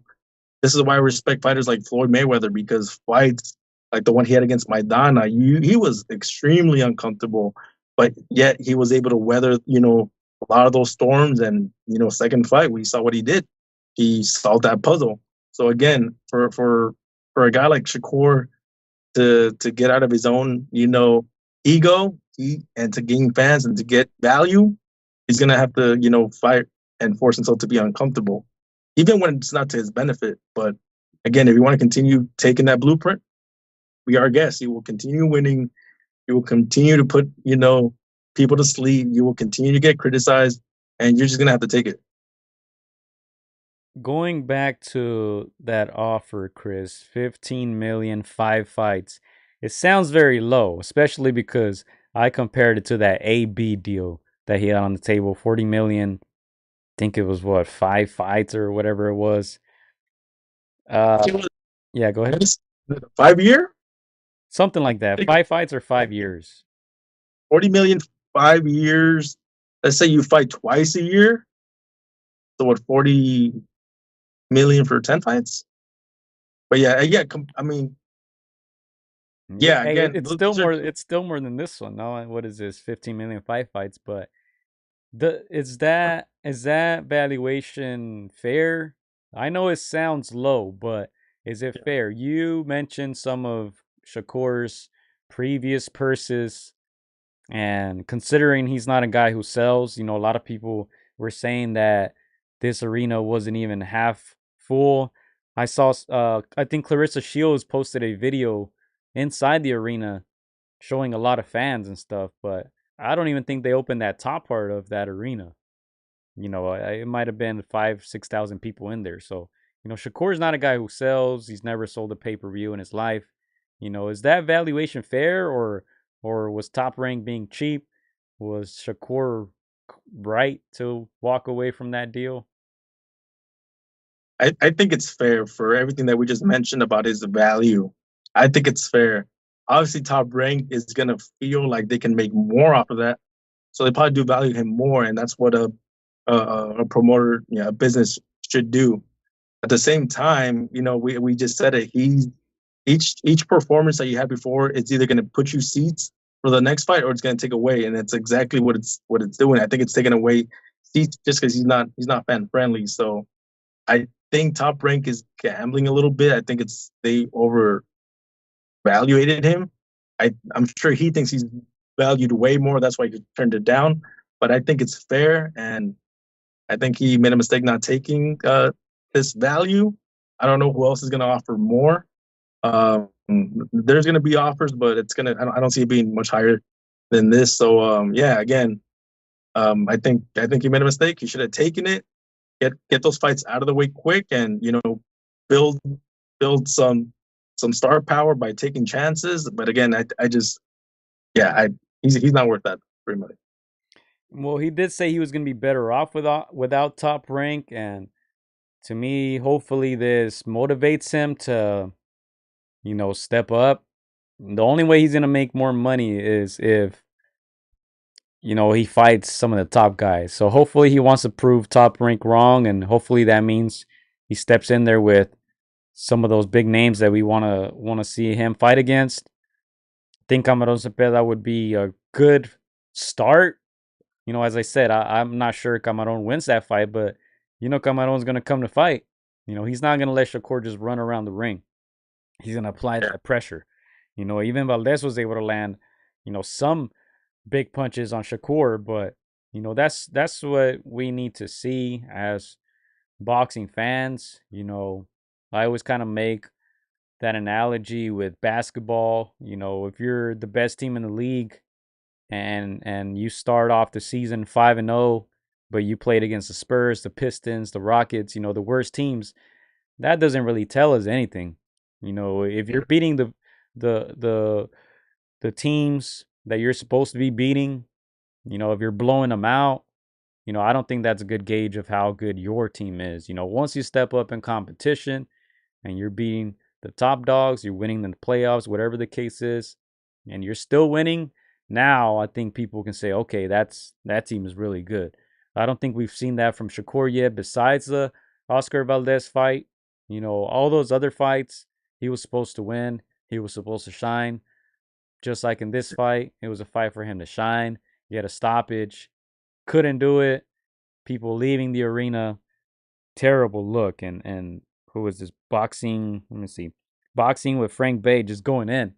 this is why I respect fighters like Floyd Mayweather, because fights like the one he had against Maidana, he was extremely uncomfortable, but yet he was able to weather, a lot of those storms. And, second fight, we saw what he did. He solved that puzzle. So again, for a guy like Shakur to get out of his own, ego, and to gain fans and to get value, he's gonna have to, fight and force himself to be uncomfortable, even when it's not to his benefit. But again, if you want to continue taking that blueprint, be our guest. He will continue winning. He will continue to put, people to sleep. You will continue to get criticized, and you're just gonna have to take it. Going back to that offer, Chris, 15 million, 5 fights. It sounds very low, especially because I compared it to that AB deal that he had on the table, 40 million. I think it was what, 5 fights or whatever it was. Yeah, go ahead. 5 year, Something like that. 5 fights or 5 years. 40 million, 5 years. Let's say you fight twice a year. So what, 40 million for 10 fights? But yeah, I mean, yeah, Hey, again, it's still more. It's still more than this one. No, what is this? 15 million, 5 fights. But is that valuation fair? I know it sounds low, but is it fair? You mentioned some of Shakur's previous purses, and considering he's not a guy who sells, a lot of people were saying that this arena wasn't even half full. I saw, I think Clarissa Shields posted a video inside the arena showing a lot of fans and stuff, but I don't even think they opened that top part of that arena. It might have been 5,000-6,000 people in there. So, Shakur's not a guy who sells. He's never sold a pay-per-view in his life. Is that valuation fair, or was Top Rank being cheap? Was Shakur right to walk away from that deal? I think it's fair for everything that we just mentioned about his value. I think it's fair. Obviously, Top Rank is gonna feel like they can make more off of that, so they probably do value him more, and that's what a promoter, a business should do. At the same time, we just said it. Each performance that you had before, it's either going to put you seats for the next fight or it's going to take away, and that's exactly what it's doing. I think it's taking away seats just because he's not fan friendly. So I think Top Rank is gambling a little bit. I think they overvaluated him. I'm sure he thinks he's valued way more. That's why he turned it down. But I think it's fair, and I think he made a mistake not taking this value. I don't know who else is going to offer more. There's going to be offers, but I don't see it being much higher than this. So yeah, again, I think he made a mistake. He should have taken it. Get those fights out of the way quick, and build some star power by taking chances. But again, he's not worth that pretty much. Well, he did say he was going to be better off without Top Rank, and to me, hopefully this motivates him to step up. The only way he's going to make more money is if he fights some of the top guys. So hopefully he wants to prove Top Rank wrong, and hopefully that means he steps in there with some of those big names that we want to see him fight against. I think Camaron Zepeda would be a good start. As I said, I'm not sure Camaron wins that fight, but Camaron's going to come to fight. He's not going to let Shakur just run around the ring. He's going to apply that pressure. Even Valdez was able to land, some big punches on Shakur, but that's what we need to see as boxing fans. I always kind of make that analogy with basketball. If you're the best team in the league and you start off the season 5-0, but you played against the Spurs, the Pistons, the Rockets, the worst teams, that doesn't really tell us anything. If you're beating the teams that you're supposed to be beating, if you're blowing them out, I don't think that's a good gauge of how good your team is. Once you step up in competition and you're beating the top dogs, you're winning in the playoffs, whatever the case is, and you're still winning, now I think people can say, okay, that team is really good. I don't think we've seen that from Shakur yet, besides the Oscar Valdez fight. All those other fights, he was supposed to win. He was supposed to shine. Just like in this fight, it was a fight for him to shine. He had a stoppage. Couldn't do it. People leaving the arena. Terrible look. And who was this? Boxing? Let me see. Boxing with Frank Bay just going in.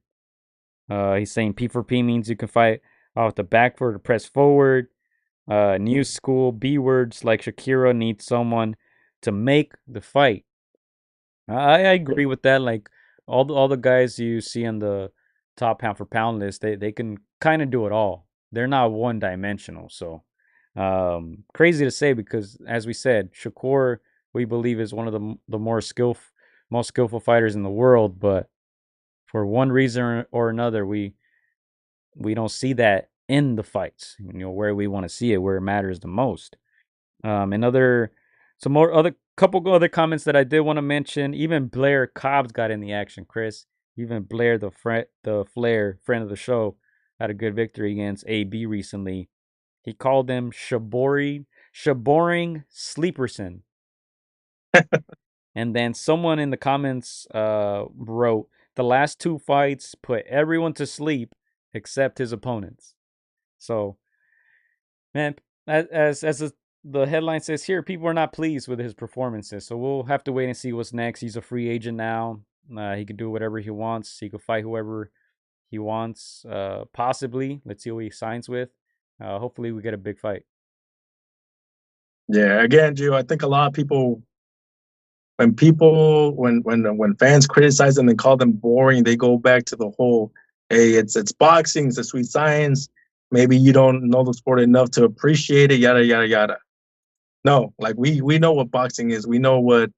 He's saying P for P means you can fight off the back foot or press forward. New school B words like Shakira needs someone to make the fight. I agree with that. Like all the guys you see on the top pound for pound list, they can kind of do it all. They're not one dimensional. So crazy to say, because as we said, Shakur, we believe, is one of the most skillful fighters in the world, but for one reason or another, we don't see that in the fights, where we want to see it, where it matters the most. Couple other comments that I did want to mention. Even Blair Cobbs got in the action, Chris. Even Blair, the Flair friend of the show, had a good victory against AB recently. He called him Shaboring Sleeperson. And then someone in the comments wrote, the last two fights put everyone to sleep except his opponents. So, man, as the headline says here, people are not pleased with his performances. So we'll have to wait and see what's next. He's a free agent now. He can do whatever he wants. He could fight whoever he wants, possibly. Let's see who he signs with. Hopefully we get a big fight. Yeah, again, Gio, I think a lot of people, when fans criticize them and call them boring, they go back to the whole, hey, it's boxing, it's a sweet science. Maybe you don't know the sport enough to appreciate it, yada yada yada. No, like we know what boxing is. We know what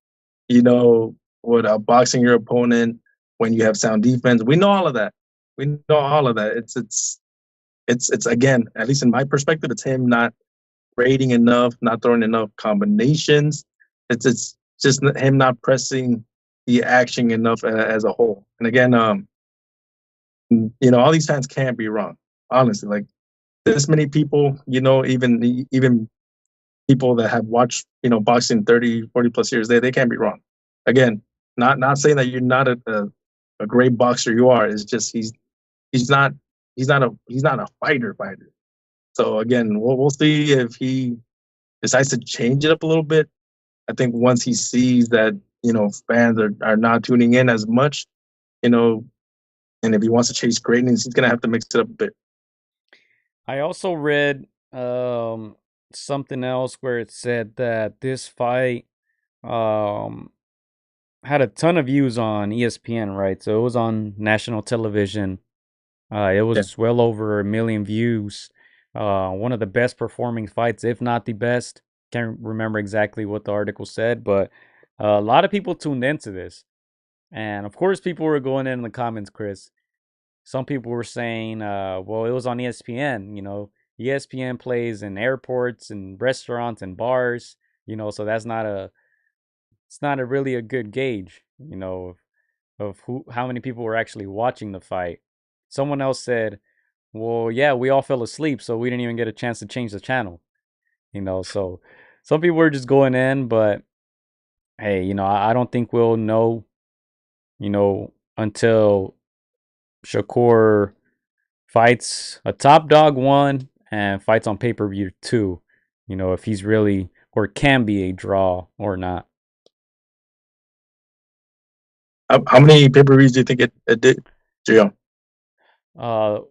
boxing your opponent when you have sound defense. We know all of that. It's again, at least in my perspective, it's him not rating enough, not throwing enough combinations. It's just him not pressing the action enough as a whole. And again, all these fans can't be wrong. Honestly, like this many people, even people that have watched, boxing 30, 40 plus years, they can't be wrong. Again, not saying that you're not a great boxer. You are. It's just he's not a fighter. So again, we'll see if he decides to change it up a little bit. I think once he sees that fans are not tuning in as much, and if he wants to chase greatness, he's gonna have to mix it up a bit. I also read something else where it said that this fight had a ton of views on ESPN, right? So it was on national television. It was well over 1 million views. One of the best performing fights, if not the best. Can't remember exactly what the article said, but a lot of people tuned into this. And of course, people were going in the comments, Chris. Some people were saying, well, it was on ESPN. ESPN plays in airports and restaurants and bars, so it's not a really a good gauge, of how many people were actually watching the fight. Someone else said, well, yeah, we all fell asleep, so we didn't even get a chance to change the channel. So some people were just going in, but hey, I don't think we'll know, until Shakur fights a top dog 1 and fights on pay-per-view 2, if he's really or can be a draw or not. How many pay-per-views do you think it did, Gio?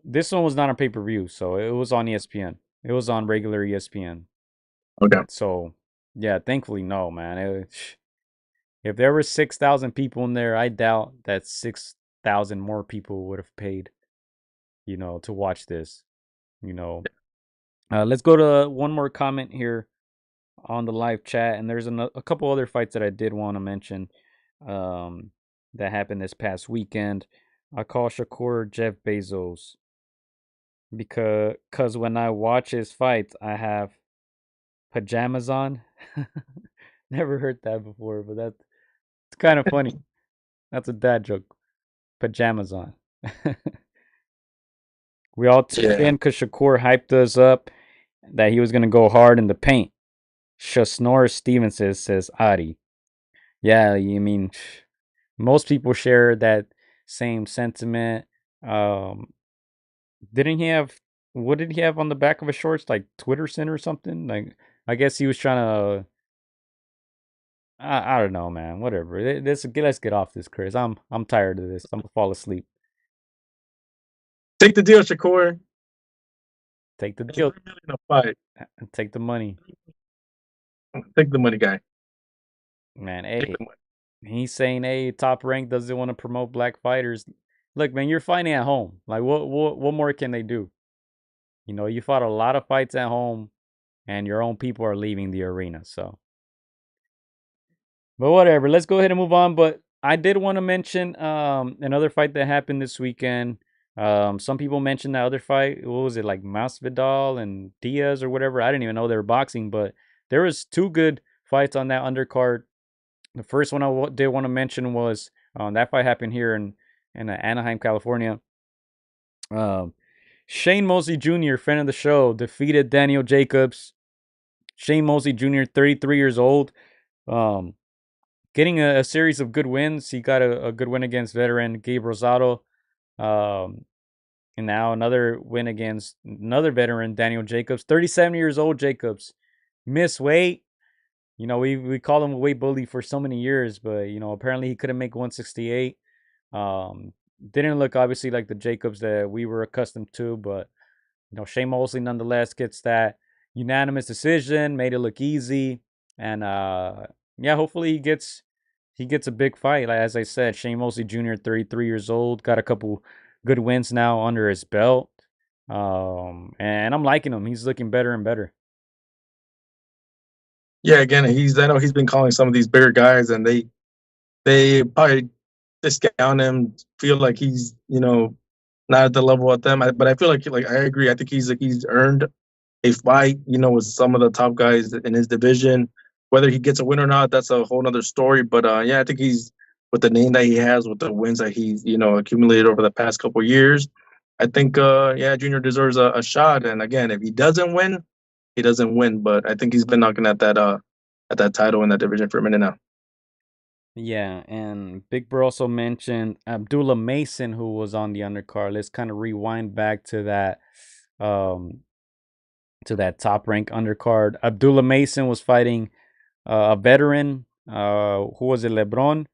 This one was not on pay-per-view, so it was on ESPN. It was on regular ESPN. Okay. So, yeah, thankfully, no, man. If there were 6,000 people in there, I doubt that 6,000 more people would have paid, to watch this. Let's go to one more comment here on the live chat, and there's a couple other fights that I did want to mention that happened this past weekend. I call Shakur Jeff Bezos because when I watch his fights, I have pajamas on. Never heard that before, but it's kind of funny. That's a dad joke. Pajamas on. We all tuned in because Shakur hyped us up that he was going to go hard in the paint. Shakur Stevenson says, Ari. Yeah, you mean, most people share that same sentiment. Didn't he have, what did he have on the back of his shorts? Like Twitterson or something? Like, I guess he was trying to, I don't know, man. Whatever. Let's get off this, Chris. I'm tired of this. I'm gonna fall asleep. Take the deal, Shakur. Take the deal. Fight. Take the money. Take the money, guy. Man, hey, he's saying, hey, Top Rank doesn't want to promote black fighters. Look, man, you're fighting at home. Like, what more can they do? You fought a lot of fights at home, and your own people are leaving the arena. So, but whatever. Let's go ahead and move on. But I did want to mention another fight that happened this weekend. Some people mentioned that other fight. What was it, like Masvidal and Diaz or whatever? I didn't even know they were boxing, but there was 2 good fights on that undercard. The first one I did want to mention was that fight happened here in Anaheim, California. Shane Mosley Jr., friend of the show, defeated Daniel Jacobs. Shane Mosley Jr., 33 years old, getting a series of good wins. He got a good win against veteran Gabe Rosado. And now another win against another veteran, Daniel Jacobs. 37 years old, Jacobs. Miss weight. We call him a weight bully for so many years, but, apparently he couldn't make 168. Didn't look, obviously, like the Jacobs that we were accustomed to, but, Shane Mosley nonetheless gets that unanimous decision, made it look easy. And, yeah, hopefully he gets a big fight. Like, as I said, Shane Mosley Jr., 33 years old, got a couple good wins now under his belt. And I'm liking him. He's looking better and better. Yeah, again, I know he's been calling some of these bigger guys, and they probably discount him, feel like he's, not at the level of them. But I feel like I agree. I think he's earned a fight, with some of the top guys in his division. Whether he gets a win or not, that's a whole other story. But yeah, I think he's with the name that he has, with the wins that he's accumulated over the past couple of years. I think yeah, Junior deserves a shot. And again, if he doesn't win, he doesn't win. But I think he's been knocking at that title in that division for a minute now. Yeah, and Big Bro also mentioned Abdullah Mason, who was on the undercard. Let's kind of rewind back um, to that top rank undercard. Abdullah Mason was fighting a veteran. Who was it? LeBron,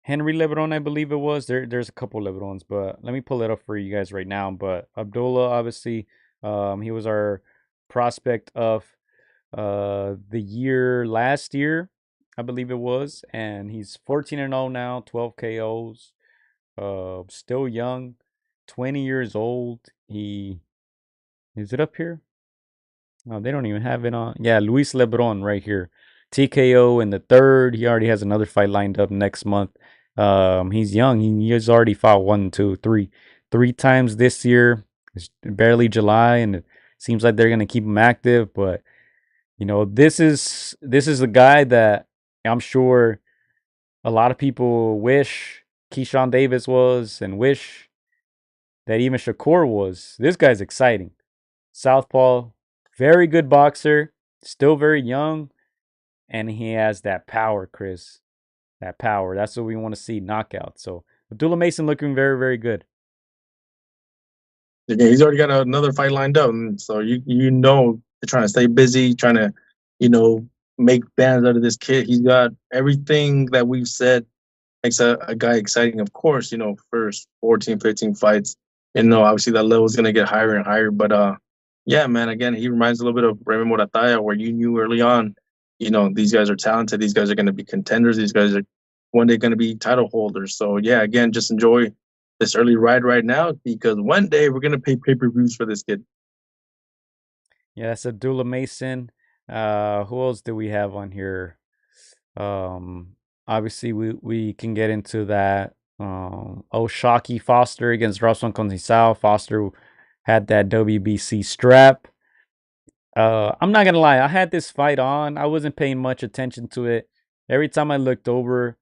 Henry LeBron, I believe it was. There's a couple LeBrons, but let me pull it up for you guys right now. But Abdullah, obviously, he was our prospect of the year last year, I believe it was, and he's 14-0 now, 12 KOs. Still young, 20 years old. He is it up here? Oh, they don't even have it on. Yeah, Luis Lebron right here. TKO in the third. He already has another fight lined up next month. He's young. He has already fought one, two, three times this year. It's barely July, and it seems like they're gonna keep him active. But this is a guy that I'm sure a lot of people wish Keyshawn Davis was, and wish that even Shakur was. This guy's exciting. Southpaw, very good boxer, still very young, and he has that power, Chris. That power. That's what we want to see. Knockout. So Abdullah Mason looking very, very good. Yeah, he's already got another fight lined up, and so they're trying to stay busy, trying to make bands out of this kid. He's got everything that we've said makes a guy exciting. Of course, first 14, 15 fights, obviously that level is going to get higher and higher. But yeah, man, again, he reminds a little bit of Raymond Morataya, where you knew early on, these guys are talented. These guys are going to be contenders. These guys are one day going to be title holders. So yeah, again, just enjoy this early ride right now, because one day we're going to pay pay-per-views for this kid. Yeah, that's Abdullah Mason. Who else do we have on here? Obviously we can get into that. Oshaki Foster against Robson Conceição. Foster had that WBC strap. I'm not gonna lie, I had this fight on. I wasn't paying much attention to it. Every time I looked over,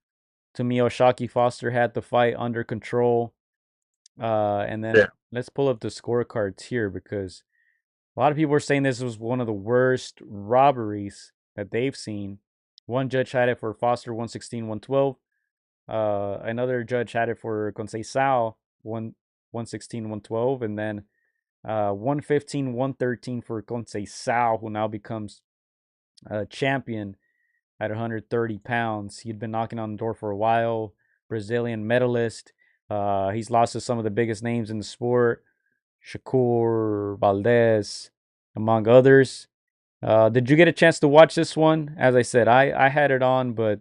to me, Oshaki Foster had the fight under control. And then Yeah. let's pull up the scorecards here, because a lot of people are saying this was one of the worst robberies that they've seen. One judge had it for Foster 116, 112. Another judge had it for Conceição 116, 112. And then 115, 113 for Conceição, who now becomes a champion at 130 pounds. He'd been knocking on the door for a while. Brazilian medalist. He's lost to some of the biggest names in the sport. Shakur, Valdez, among others. Did you get a chance to watch this one? As I said, I had it on, but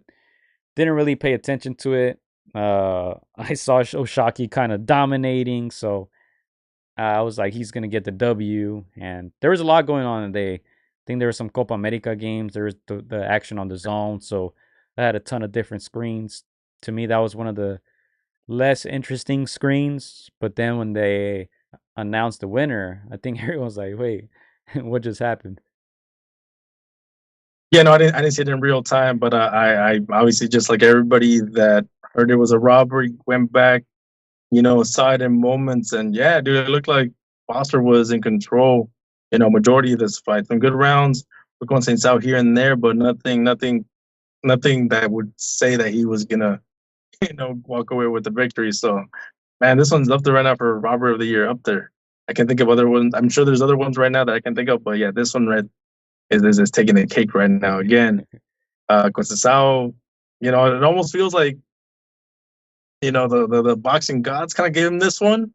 didn't really pay attention to it. I saw Oshaki kind of dominating, so I was like, he's gonna get the W. And there was a lot going on today. I think there were some Copa America games. There was the action on the zone, so I had a ton of different screens. To me, that was one of the less interesting screens. But then when they announced the winner, I think everyone was like, "Wait, what just happened?" Yeah, no, I didn't see it in real time, but I obviously, just like everybody that heard it was a robbery, went back, saw it in moments, and yeah, dude, it looked like Foster was in control, majority of this fight. Some good rounds. We're going Saints out here and there, but nothing that would say that he was gonna, walk away with the victory. So, man, this one's up there right now for robbery of the year, up there. I can think of other ones. I'm sure there's other ones right now that I can think of, but yeah, this one right is taking the cake right now. Again, Conceição, it almost feels like, the boxing gods kind of gave him this one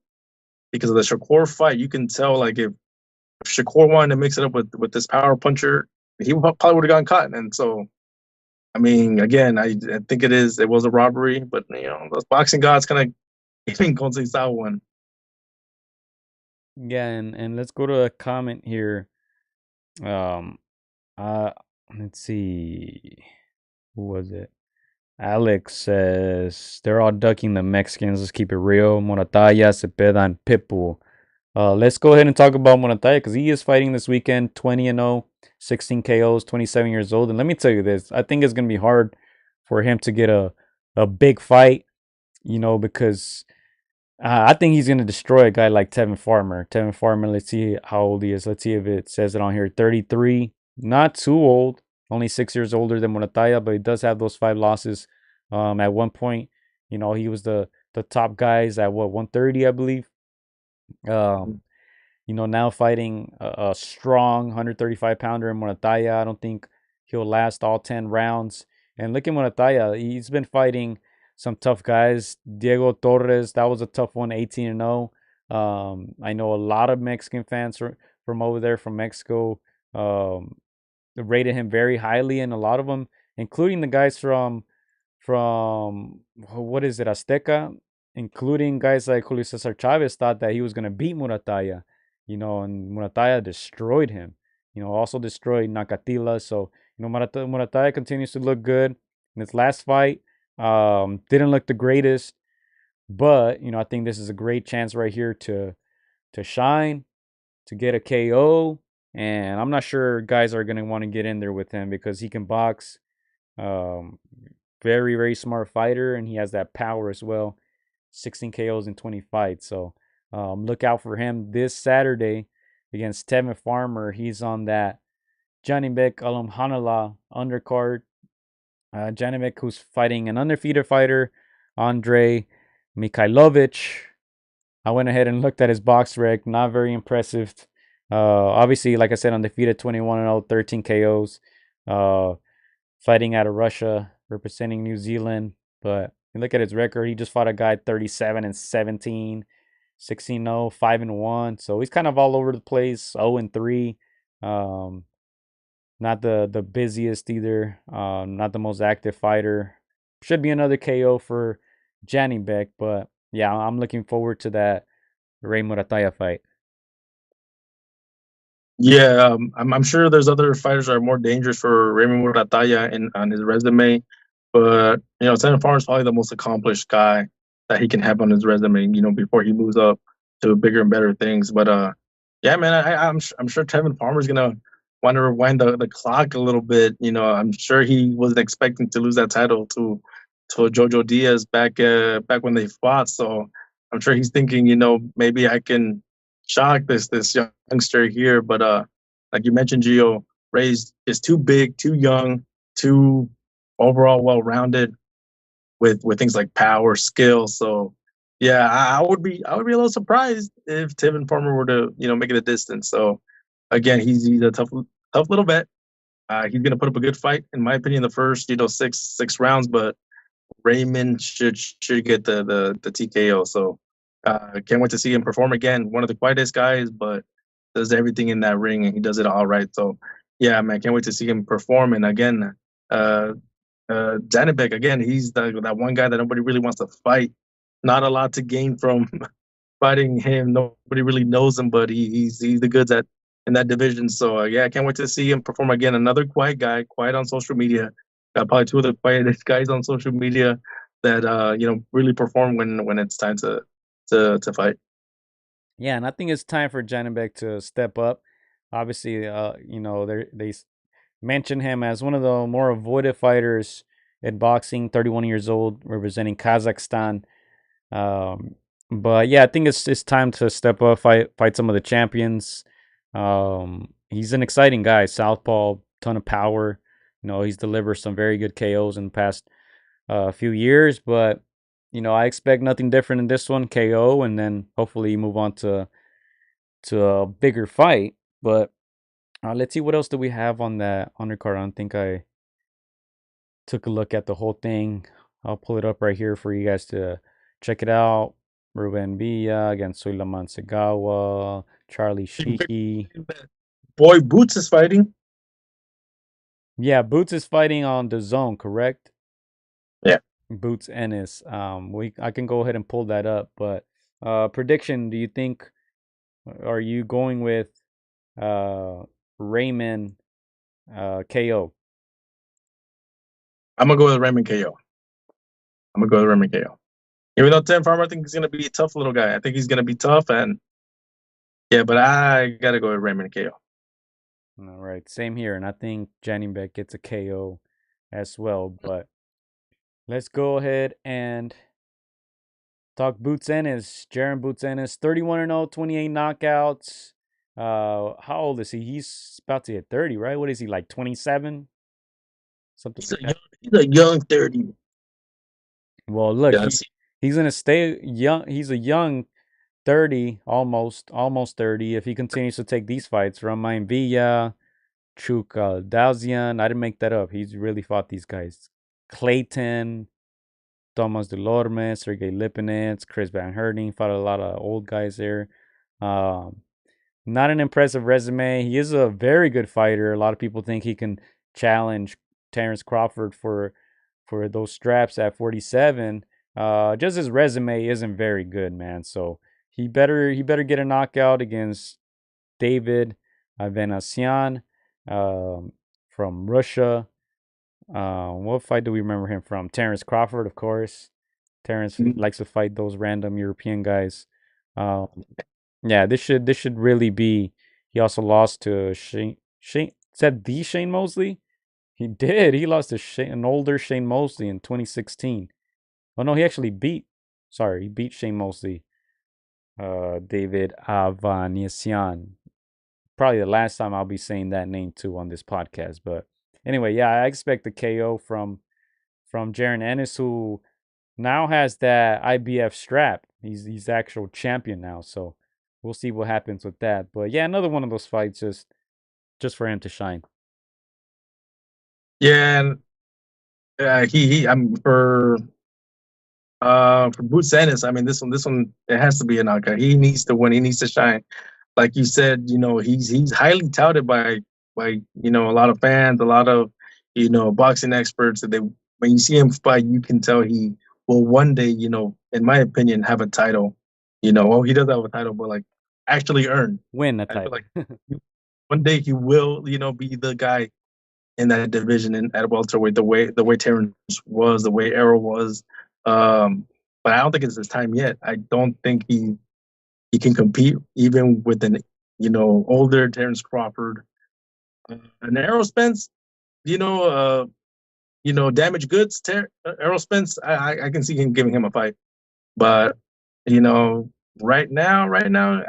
because of the Shakur fight. You can tell, like, if Shakur wanted to mix it up with this power puncher, he probably would have gotten caught. And so, I mean, again, I think it was a robbery, but those boxing gods kind of giving Conceição one. Yeah, and let's go to a comment here. Um, uh, let's see, who was it? Alex says they're all ducking the Mexicans. Let's keep it real. Morataya, Zepeda, and Pitbull. Let's go ahead and talk about Morataya because he is fighting this weekend, 20-0, 16 KOs, 27 years old. And let me tell you this, I think it's going to be hard for him to get a big fight, because I think he's going to destroy a guy like Tevin Farmer. Tevin Farmer, let's see how old he is. Let's see if it says it on here. 33, not too old, only 6 years older than Morataya, but he does have those 5 losses. At one point, he was the top guys at 130, I believe. Um, now fighting a strong 135 pounder in Morataya. I don't think he'll last all 10 rounds. And look at Morataya. He's been fighting some tough guys. Diego Torres, that was a tough one, 18-0. I know a lot of Mexican fans from over there from Mexico um, rated him very highly, and a lot of them, including the guys from what is it, Azteca, including guys like Julio Cesar Chavez, thought that he was going to beat Murataya, and Murataya destroyed him, also destroyed Nakatila. So, Murataya continues to look good in his last fight. Didn't look the greatest, but, I think this is a great chance right here to shine, to get a KO. And I'm not sure guys are going to want to get in there with him because he can box. Um, Very, very smart fighter, and he has that power as well. 16 KOs in 20 fights. So look out for him this Saturday against Tevin Farmer. He's on that Janibek Alamhanala undercard. Janibek, who's fighting an undefeated fighter, Andre Mikhailovich. I went ahead and looked at his box rec. Not very impressive. Obviously, like I said, undefeated, 21-0, 13 KOs. Fighting out of Russia, representing New Zealand. But you look at his record, he just fought a guy 37-17, 16-0, 5-1. So he's kind of all over the place, 0-3. Not the busiest either. Not the most active fighter. Should be another KO for Janibek, but yeah, I'm looking forward to that Ray Murataya fight. Yeah, I'm sure there's other fighters that are more dangerous for Raymond Murataya on his resume, but Tevin Farmer is probably the most accomplished guy that he can have on his resume. Before he moves up to bigger and better things. But yeah, man, I'm sure Tevin Farmer's gonna want to rewind the clock a little bit. I'm sure he wasn't expecting to lose that title to Jojo Diaz back when they fought. So I'm sure he's thinking, maybe I can shock this youngster here. But like you mentioned, Gio, Ray's is too big, too young, too overall well rounded with things like power, skill. So yeah, I would be a little surprised if Tevin Farmer were to make it a distance. So again, he's a tough little bet. He's gonna put up a good fight, in my opinion, the first six rounds, but Raymond should get the TKO. So can't wait to see him perform again. One of the quietest guys, but does everything in that ring, and he does it all right. So yeah, man, can't wait to see him perform. And again, Janibek, again, he's that one guy that nobody really wants to fight. Not a lot to gain from fighting him. Nobody really knows him, but he's the goods at in that division. So yeah, I can't wait to see him perform again. Another quiet guy, quiet on social media. Got probably two of the quietest guys on social media that really perform when it's time to fight. Yeah, and I think it's time for Janibek to step up. Obviously, they mention him as one of the more avoided fighters in boxing, 31 years old, representing Kazakhstan. But yeah, I think it's time to step up, fight some of the champions. He's an exciting guy, southpaw, ton of power. He's delivered some very good KOs in the past few years, but I expect nothing different in this one, KO, and then hopefully move on to a bigger fight. But let's see what else do we have on that undercard. I don't think I took a look at the whole thing. I'll pull it up right here for you guys to check it out. Ruben Villa against Suleiman Segawa, Charlie Shiki. Boy, Boots is fighting. Yeah, Boots is fighting on the zone, correct? Yeah. Boots Ennis. I can go ahead and pull that up, but prediction, do you think, are you going with Raymond KO? I'm gonna go with Raymond KO. Even though Tim Farmer, I think he's gonna be a tough little guy. I think he's gonna be tough, and Yeah, but I gotta go with Raymond KO. All right, same here, and I think Janibek gets a KO as well. But let's go ahead and talk Boots Ennis. Jaron Boots Ennis, 31-0, 28 knockouts. How old is he? He's about to hit 30, right? What is he, like 27? Something like that. He's a young 30. Well, look, Yeah, he's gonna stay young. He's a young 30, almost 30. If he continues to take these fights, Romain Villa, Chuk Dalzian, I didn't make that up. He's really fought these guys. Clayton, Thomas Delorme, Sergey Lipinets, Chris Van Herting, fought a lot of old guys there. Not an impressive resume. He is a very good fighter. A lot of people think he can challenge Terrence Crawford for those straps at 47. Just his resume isn't very good, man. So he better get a knockout against David Venasian from Russia. What fight do we remember him from? Terrence Crawford, of course. Terrence likes to fight those random European guys. Yeah, this should really be. He also lost to Shane. Is that the Shane Mosley? He did. He lost to an older Shane Mosley in 2016. Oh no, he actually beat. Sorry, he beat Shane Mosley. David Avanesian. Probably the last time I'll be saying that name too on this podcast. But anyway, yeah, I expect the KO from Jaron Ennis, who now has that IBF strap. He's the actual champion now. So we'll see what happens with that. But yeah, another one of those fights just for him to shine. Yeah, and I'm for Boots Ennis. I mean, this one, it has to be a knockout. He needs to win. He needs to shine. Like you said, he's highly touted by a lot of fans, a lot of boxing experts. That when you see him fight, you can tell he will one day, in my opinion, have a title. Well, he does have a title, but like actually earn. Win a I feel title. like one day he will, be the guy in that division and at welterweight, the way Terrence was, the way Errol was. But I don't think it's his time yet. I don't think he can compete even with an older Terrence Crawford. And Errol Spence, damaged goods. Errol Spence, I can see him giving him a fight, but right now,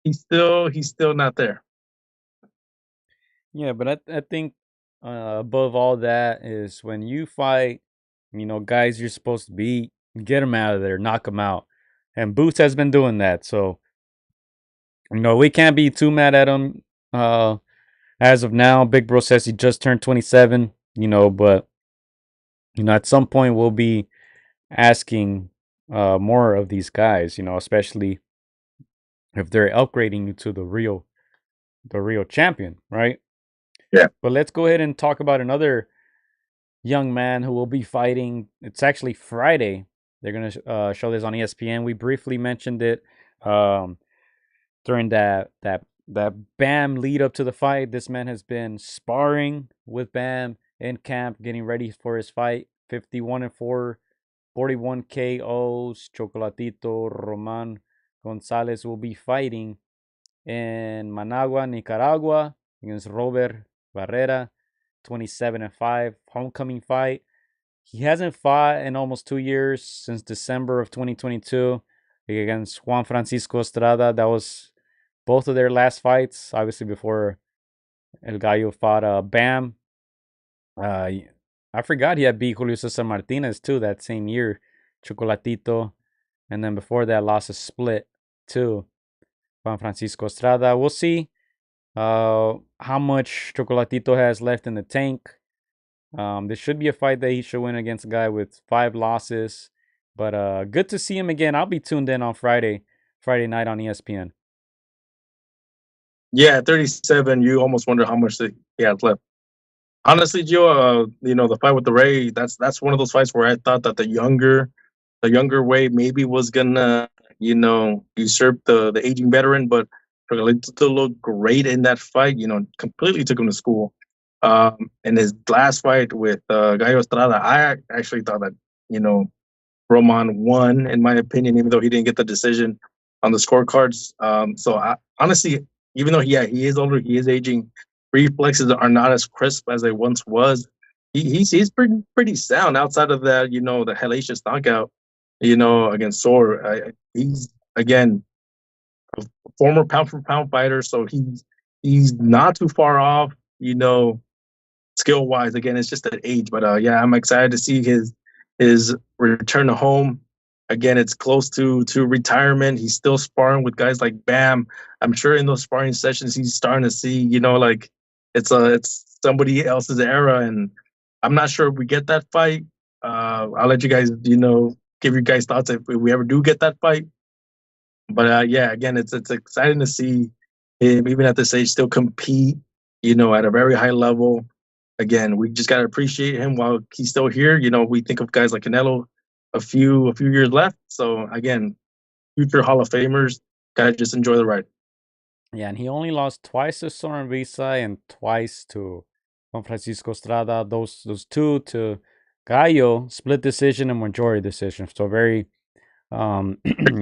he's still not there. Yeah, but I think above all that is when you fight, guys you're supposed to beat, get them out of there, knock them out. And Boots has been doing that. So, we can't be too mad at him as of now. Big Bro says he just turned 27, but, at some point we'll be asking more of these guys, especially if they're upgrading you to the real champion, right? Yeah. But let's go ahead and talk about another young man who will be fighting. It's actually Friday. They're going to show this on ESPN. We briefly mentioned it during that Bam lead up to the fight. This man has been sparring with Bam in camp, getting ready for his fight. 51-4, 41 KOs. Chocolatito Roman Gonzalez will be fighting in Managua, Nicaragua, against Robert Barrera. 27-5, homecoming fight. He hasn't fought in almost 2 years, since December of 2022 against Juan Francisco Estrada. That was both of their last fights, obviously before El Gallo fought Bam. I forgot he had beat Julio Cesar Martinez too that same year, Chocolatito. And then before that, lost a split to Juan Francisco Estrada. We'll see how much Chocolatito has left in the tank. This should be a fight that he should win against a guy with 5 losses. But good to see him again. I'll be tuned in on Friday night on ESPN. Yeah, 37. You almost wonder how much he has left. Honestly, Joe, the fight with the Ray, that's one of those fights where I thought that the younger way maybe was gonna, usurp the aging veteran, but Chocolatito looked great in that fight. Completely took him to school. In his last fight with Gallo Estrada, I actually thought that Roman won, in my opinion, even though he didn't get the decision on the scorecards. So honestly, even though he is older, he is aging. Reflexes are not as crisp as they once was. He's pretty sound outside of that, the hellacious knockout, against Sor. He's again a former pound for pound fighter, so he's not too far off, skill wise. Again, it's just that age, but yeah, I'm excited to see his return to home. Again, it's close to retirement. He's still sparring with guys like Bam. I'm sure in those sparring sessions, he's starting to see, like it's somebody else's era, and I'm not sure if we get that fight. I'll let you guys, give you guys thoughts if we ever do get that fight. But yeah, again, it's exciting to see him even at this age still compete, at a very high level. Again, we just gotta appreciate him while he's still here. We think of guys like Canelo, a few years left. So again, future Hall of Famers, gotta just enjoy the ride. Yeah, and he only lost twice to Soren Visa and twice to Juan Francisco Estrada. Those two to Gallo, split decision and majority decision. So very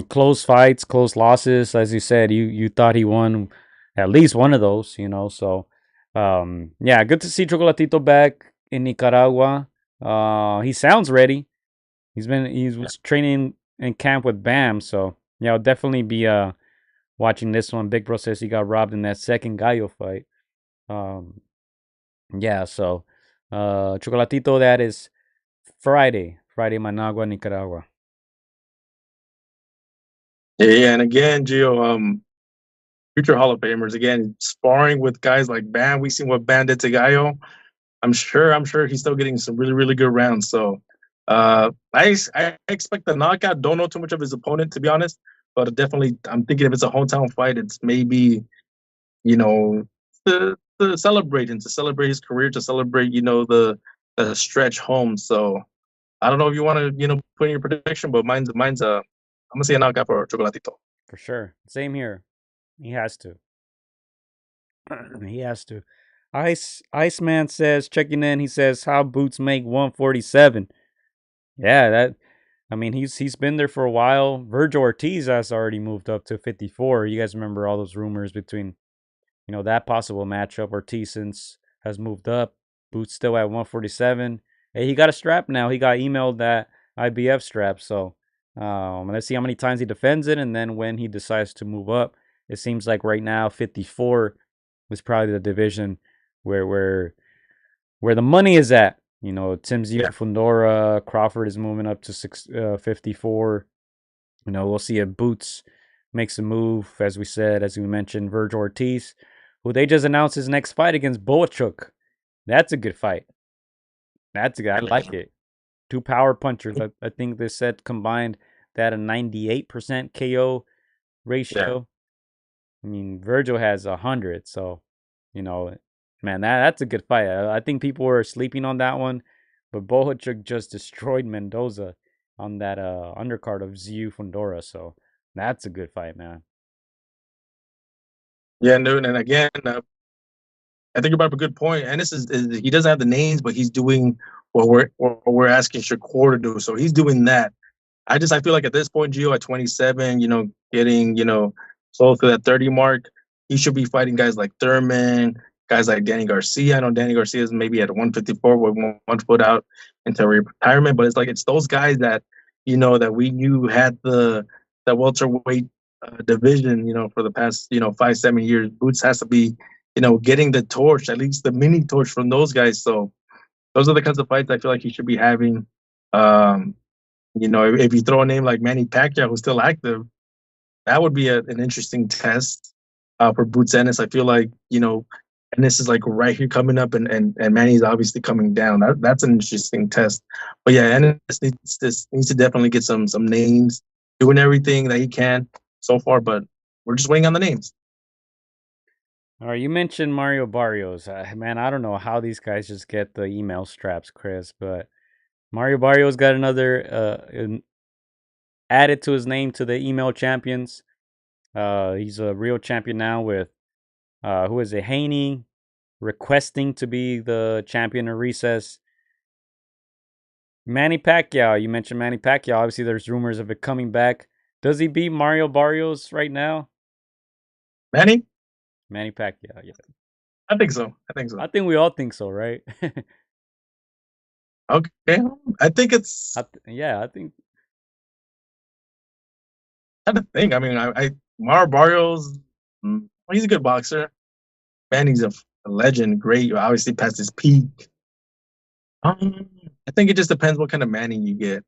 close fights, close losses. As you said, you thought he won at least one of those, So yeah, good to see Chocolatito back in Nicaragua. He sounds ready. He was training in camp with Bam, so yeah, I'll definitely be watching this one. Big Bro says he got robbed in that second Gallo fight. Um yeah, so Chocolatito, that is Friday, Managua, Nicaragua. Yeah, and again, Gio, future Hall of Famers. Again, sparring with guys like Bam. We seen what Bam did to Gallo. I'm sure he's still getting some really, really good rounds. So I expect the knockout. Don't know too much of his opponent, to be honest, but definitely I'm thinking if it's a hometown fight, it's maybe, you know, to celebrate his career, to celebrate, the stretch home. So I don't know if you want to, put in your prediction, but mine's I'm gonna say a knockout for Chocolatito. For sure. Same here. He has to. He has to. Iceman says, checking in, he says, how boots make 147. Yeah, that I mean he's been there for a while. Virgil Ortiz has already moved up to 54. You guys remember all those rumors between, that possible matchup. Ortiz since has moved up. Boots still at 147. Hey, he got a strap now. He got emailed that IBF strap. So let's see how many times he defends it, and then when he decides to move up. It seems like right now 54 is probably the division where where the money is at. Tim's Yeah. Fundora, Crawford is moving up to 54. We'll see if Boots makes a move, as we mentioned, Virgil Ortiz, who they just announced his next fight against Boachuk. That's a good fight. That's a good. I like it. Two power punchers. I think they said combined that a 98% KO Yeah. ratio. I mean, Virgil has 100, so you know, man, that's a good fight. I think people were sleeping on that one, but Bohachuk just destroyed Mendoza on that undercard of Ziu Fundora, so that's a good fight, man. Yeah, dude, and again, I think you brought up a good point. And this is he doesn't have the names, but he's doing what we're asking Shakur to do. So he's doing that. I feel like at this point, Gio at 27, getting close to that 30 mark, he should be fighting guys like Thurman, guys like Danny Garcia. I know Danny Garcia is maybe at 154 with one foot out into retirement, but it's those guys that that we knew had that welterweight division, for the past 5-7 years. Boots has to be getting the torch, at least the mini torch from those guys. So those are the kinds of fights I feel like he should be having. Um, if you throw a name like Manny Pacquiao, who's still active, that would be an interesting test for Boots Ennis. I feel like Ennis is like right here coming up, and Manny's obviously coming down. That's an interesting test. But yeah, Ennis needs to definitely get some names, doing everything that he can so far, but we're just waiting on the names. All right, you mentioned Mario Barrios. Man, I don't know how these guys just get the email straps, Chris, but Mario Barrios got another added to his name to the email champions. He's a real champion now with who is it? Haney requesting to be the champion of recess. Manny Pacquiao. You mentioned Manny Pacquiao. Obviously, there's rumors of it coming back. Does he beat Mario Barrios right now? Manny? Manny Pacquiao. Yeah, I think so. I think I so. think we all think so, right? Okay. I think it's Yeah, I think kind of thing. I mean, I Mario Barrios, he's a good boxer. Manny's a legend, great. Obviously, past his peak. I think it just depends what kind of Manny you get.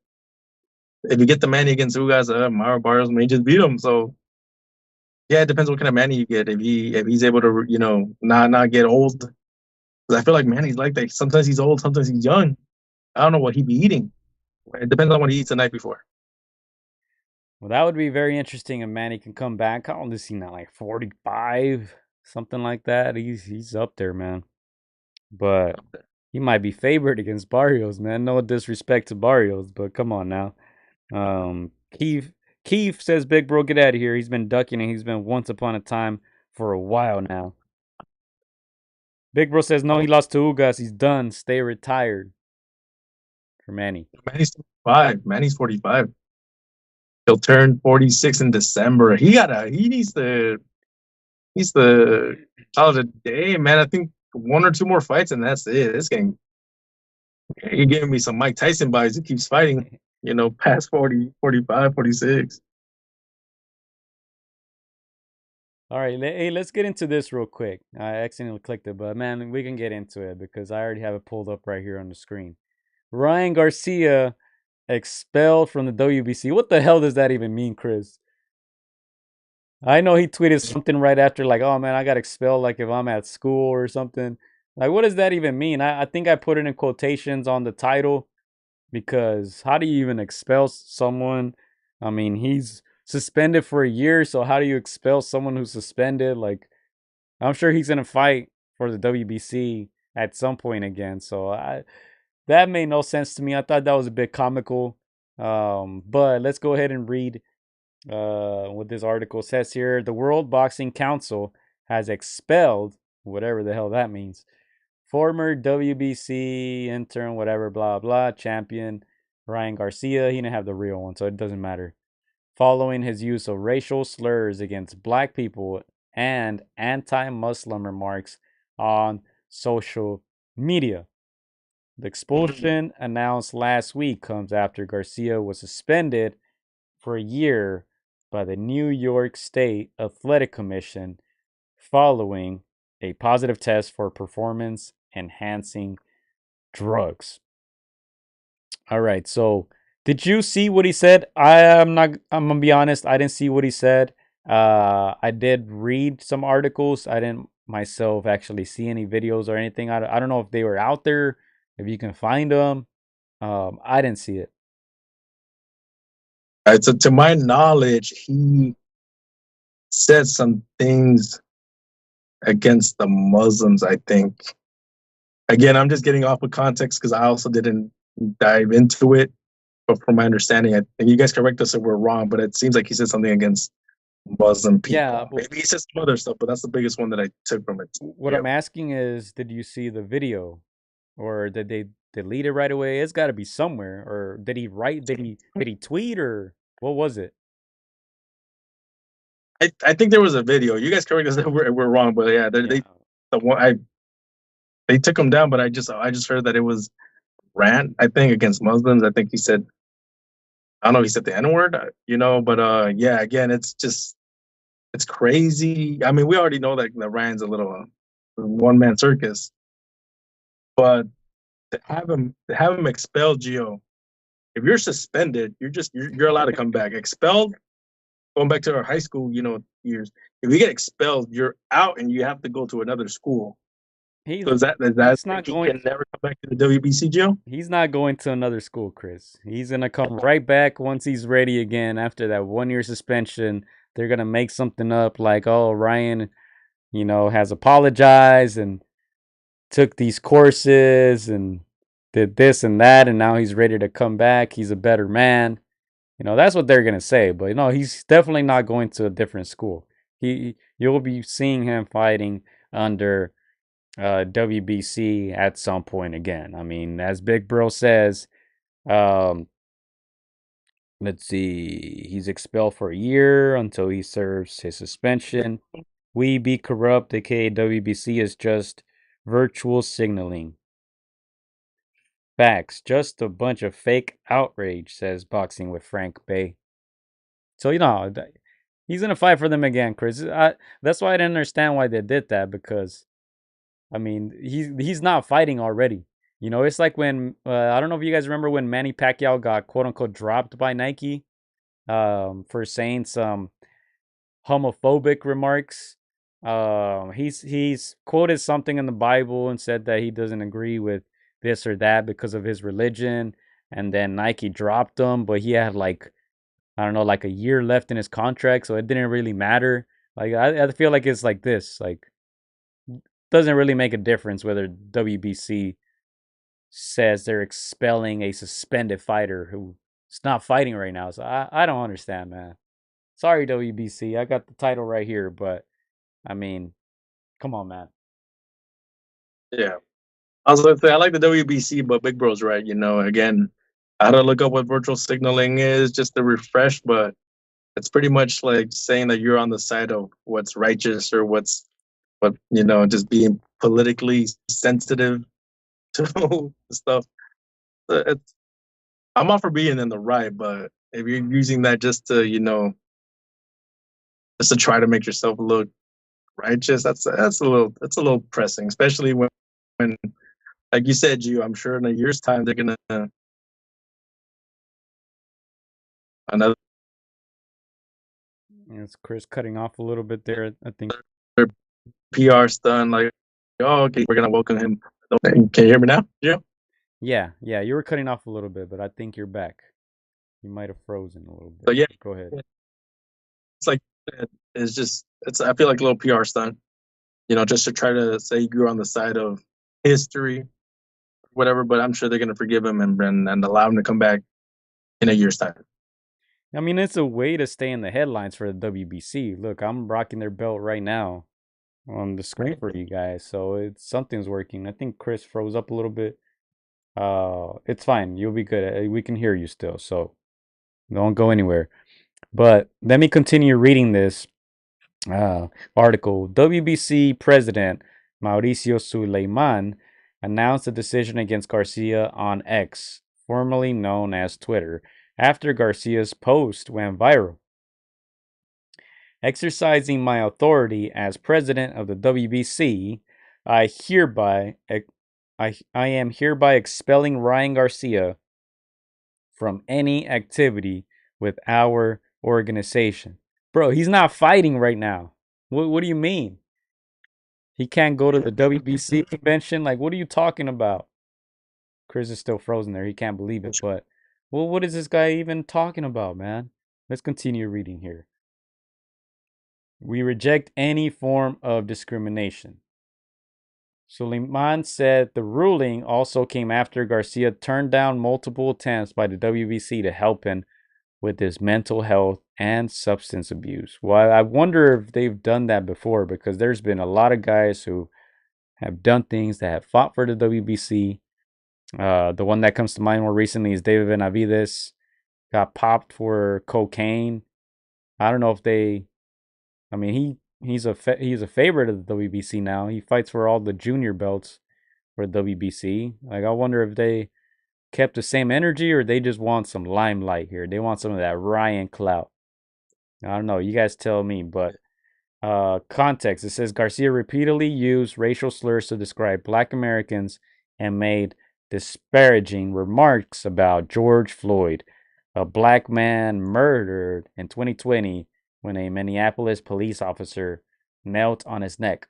If you get the Manny against Ugas, Mario Barrios may just beat him. So yeah, it depends what kind of Manny you get. If he's able to not get old. 'Cause I feel like Manny's like that. Sometimes he's old, sometimes he's young. I don't know what he be eating. It depends on what he eats the night before. well, that would be very interesting if Manny can come back. How old is he now? Like 45, something like that. He's up there, man. But he might be favored against Barrios, man. No disrespect to Barrios, but come on now. Keith says, "Big bro, get out of here." He's been ducking and he's been once upon a time for a while now. Big bro says, "No, he lost to Ugas. He's done. Stay retired." For Manny. Manny's 45. Manny's 45. He'll turn 46 in December. He needs to call it a day, man. I think one or two more fights and that's it. This game, you're giving me some Mike Tyson vibes. He keeps fighting, past 40, 45, 46. All right, hey, let's get into this real quick. I accidentally clicked it, but man, we can get into it because I already have it pulled up right here on the screen. Ryan Garcia expelled from the WBC. What the hell does that even mean, Chris? I know he tweeted something right after, like, "Oh man, I got expelled. Like if I'm at school or something." Like, what does that even mean? I think I put it in quotations on the title because how do you even expel someone? I mean, he's suspended for a year, so how do you expel someone who's suspended? Like, I'm sure he's gonna fight for the WBC at some point again. So that made no sense to me. I thought that was a bit comical. But let's go ahead and read what this article says here. The World Boxing Council has expelled, whatever the hell that means, former WBC intern, whatever, blah, blah, champion Ryan Garcia. He didn't have the real one, so it doesn't matter. Following his use of racial slurs against black people and anti Muslim remarks on social media. The expulsion announced last week comes after Garcia was suspended for a year by the New York State Athletic Commission following a positive test for performance enhancing drugs. All right, so did you see what he said? I'm gonna be honest, I didn't see what he said. I did read some articles. I didn't myself actually see any videos or anything. I don't know if they were out there, if you can find them. I didn't see it. All right, so to my knowledge, he said some things against the Muslims, I think. Again, I'm just getting off of context because I also didn't dive into it. But from my understanding, and you guys correct us if we're wrong, but it seems like he said something against Muslim Yeah, people. Maybe he said some other stuff, but that's the biggest one that I took from it. what Yeah. I'm asking is, did you see the video, or did they delete it right away? It's got to be somewhere. Or did he write? Did he tweet, or what was it? I think there was a video. You guys correct us if we're wrong, but yeah, Yeah. the one they took him down, but I just heard that it was rant. I think against Muslims. I think he said I don't know. He said the N word, but yeah. Again, it's crazy. I mean, we already know that Ryan's a little one man circus, but to have him expelled, Gio. If you're suspended, you're allowed to come back. Expelled, going back to our high school, years. If you get expelled, you're out and you have to go to another school. He's So is that he's not he going. can never come back to the WBC, Gio? He's not going to another school, Chris. He's gonna come right back once he's ready again after that 1 year suspension. They're gonna make something up like, "Oh, Ryan, has apologized and took these courses and did this and that, and now he's ready to come back. He's a better man." That's what they're gonna say. But no, he's definitely not going to a different school. You'll be seeing him fighting under WBC at some point again. I mean, as Big Bro says, um, let's see, he's expelled for a year until he serves his suspension. We Be Corrupt, aka WBC, is just virtual signaling. Facts, just a bunch of fake outrage, says Boxing with Frank Bay. So, he's going to fight for them again, Chris. That's why I didn't understand why they did that, because, I mean, he's not fighting already. It's like when, I don't know if you guys remember when Manny Pacquiao got quote-unquote dropped by Nike for saying some homophobic remarks. He's quoted something in the Bible and said that he doesn't agree with this or that because of his religion, and then Nike dropped him, but he had like, I don't know, like a year left in his contract, so it didn't really matter. Like I feel like it's like this, like doesn't really make a difference whether WBC says they're expelling a suspended fighter who's not fighting right now. So I don't understand, man. Sorry, WBC. I got the title right here, but I mean, come on, man. Yeah. I was going to say, I like the WBC, but Big Bro's right. Again, I had to look up what virtual signaling is just to refresh, but it's pretty much like saying that you're on the side of what's righteous or just being politically sensitive to stuff. I'm all for being in the right, but if you're using that just to, just to try to make yourself look righteous, that's a little pressing, especially when like you said, I'm sure in a year's time they're gonna another It's Chris cutting off a little bit there, I think. PR stunt, like, oh, okay, we're gonna welcome him. Can you hear me now? Yeah, you were cutting off a little bit, but I think you're back. You might have frozen a little bit. So yeah, go ahead. It's like I feel like a little PR stunt, just to try to say you're on the side of history, whatever. But I'm sure they're gonna forgive him and allow him to come back in a year's time. I mean, it's a way to stay in the headlines for the WBC. Look, I'm rocking their belt right now on the screen for you guys, so something's working. I think Chris froze up a little bit. It's fine. You'll be good. We can hear you still, so don't go anywhere. But let me continue reading this article. WBC President Mauricio Suleiman announced a decision against Garcia on X, formerly known as Twitter, after Garcia's post went viral. Exercising my authority as president of the WBC, I am hereby expelling Ryan Garcia from any activity with our organization. Bro, he's not fighting right now. What do you mean? He can't go to the WBC convention? Like, what are you talking about? Chris is still frozen there. He can't believe it. But, well, what is this guy even talking about, man? Let's continue reading here. We reject any form of discrimination. Suleiman said the ruling also came after Garcia turned down multiple attempts by the WBC to help him with his mental health and substance abuse. Well, I wonder if they've done that before, because there's been a lot of guys who have done things that have fought for the WBC. The one that comes to mind more recently is David Benavidez. Got popped for cocaine. I don't know if they. I mean, he's a favorite of the WBC now. He fights for all the junior belts for WBC. Like, I wonder if they kept the same energy or they just want some limelight here. They want some of that Ryan clout. I don't know. You guys tell me. But context. It says Garcia repeatedly used racial slurs to describe Black Americans and made disparaging remarks about George Floyd, a Black man murdered in 2020 when a Minneapolis police officer knelt on his neck.